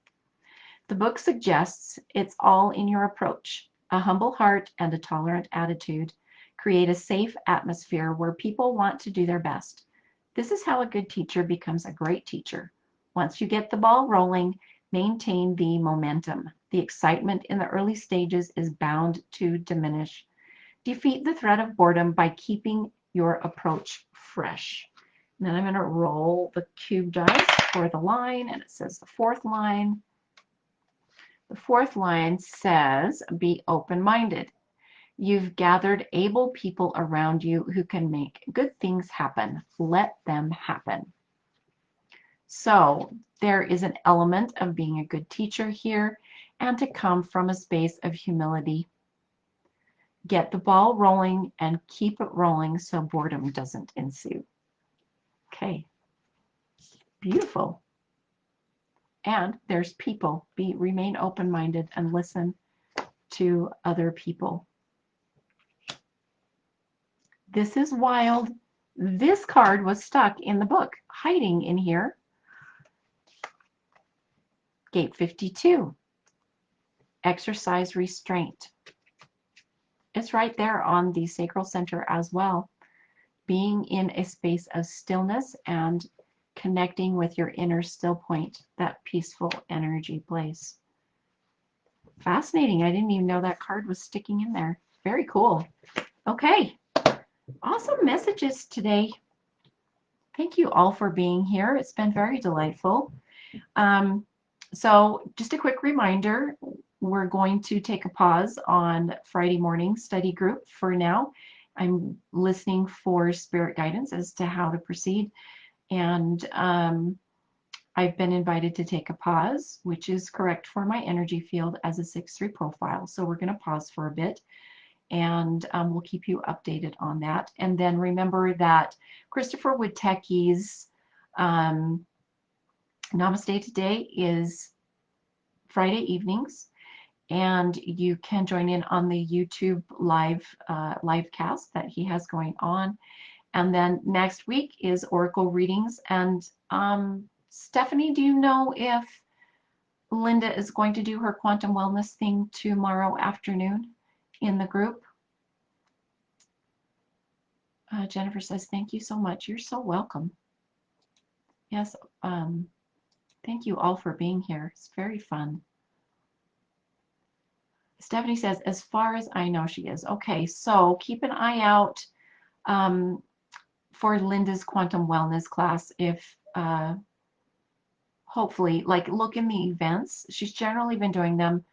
S1: The book suggests it's all in your approach. A humble heart and a tolerant attitude create a safe atmosphere where people want to do their best. This is how a good teacher becomes a great teacher. Once you get the ball rolling, maintain the momentum. The excitement in the early stages is bound to diminish. Defeat the threat of boredom by keeping your approach fresh. And then I'm going to roll the cube dice for the line, and it says the fourth line. The fourth line says, be open-minded. You've gathered able people around you who can make good things happen. Let them happen. So there is an element of being a good teacher here and to come from a space of humility. Get the ball rolling and keep it rolling so boredom doesn't ensue. Okay, beautiful. And there's people. Remain open-minded and listen to other people. This is wild. This card was stuck in the book, hiding in here. Gate 52. Exercise restraint. It's right there on the sacral center as well. Being in a space of stillness and connecting with your inner still point, that peaceful energy place. Fascinating. I didn't even know that card was sticking in there. Very cool. Okay. Awesome messages today. Thank you all for being here. It's been very delightful. So just a quick reminder, we're going to take a pause on Friday morning study group for now. I'm listening for spirit guidance as to how to proceed. And I've been invited to take a pause, which is correct for my energy field as a 6-3 profile. So we're going to pause for a bit. And we'll keep you updated on that. And then remember that Christopher Witecki's Namaste Today is Friday evenings, and you can join in on the YouTube live cast that he has going on. And then next week is Oracle readings. And Stephanie, do you know if Linda is going to do her quantum wellness thing tomorrow afternoon in the group? Jennifer says, thank you so much. You're so welcome. Yes, thank you all for being here. It's very fun. Stephanie says, as far as I know, she is. Okay, so keep an eye out for Linda's quantum wellness class. If hopefully, like, look in the events. She's generally been doing them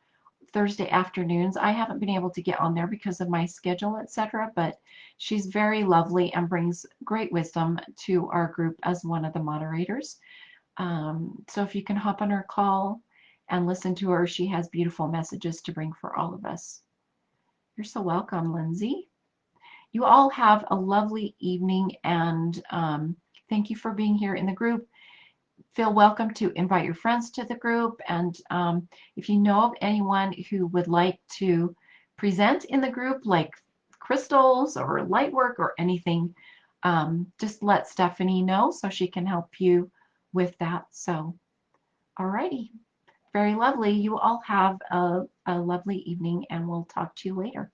S1: Thursday afternoons. I haven't been able to get on there because of my schedule, etc. But she's very lovely and brings great wisdom to our group as one of the moderators. So if you can hop on her call and listen to her, she has beautiful messages to bring for all of us. You're so welcome, Lindsay. You all have a lovely evening, and thank you for being here in the group. Feel welcome to invite your friends to the group, and if you know of anyone who would like to present in the group, like crystals or light work or anything, just let Stephanie know so she can help you with that. So, alrighty, very lovely. You all have a lovely evening, and we'll talk to you later.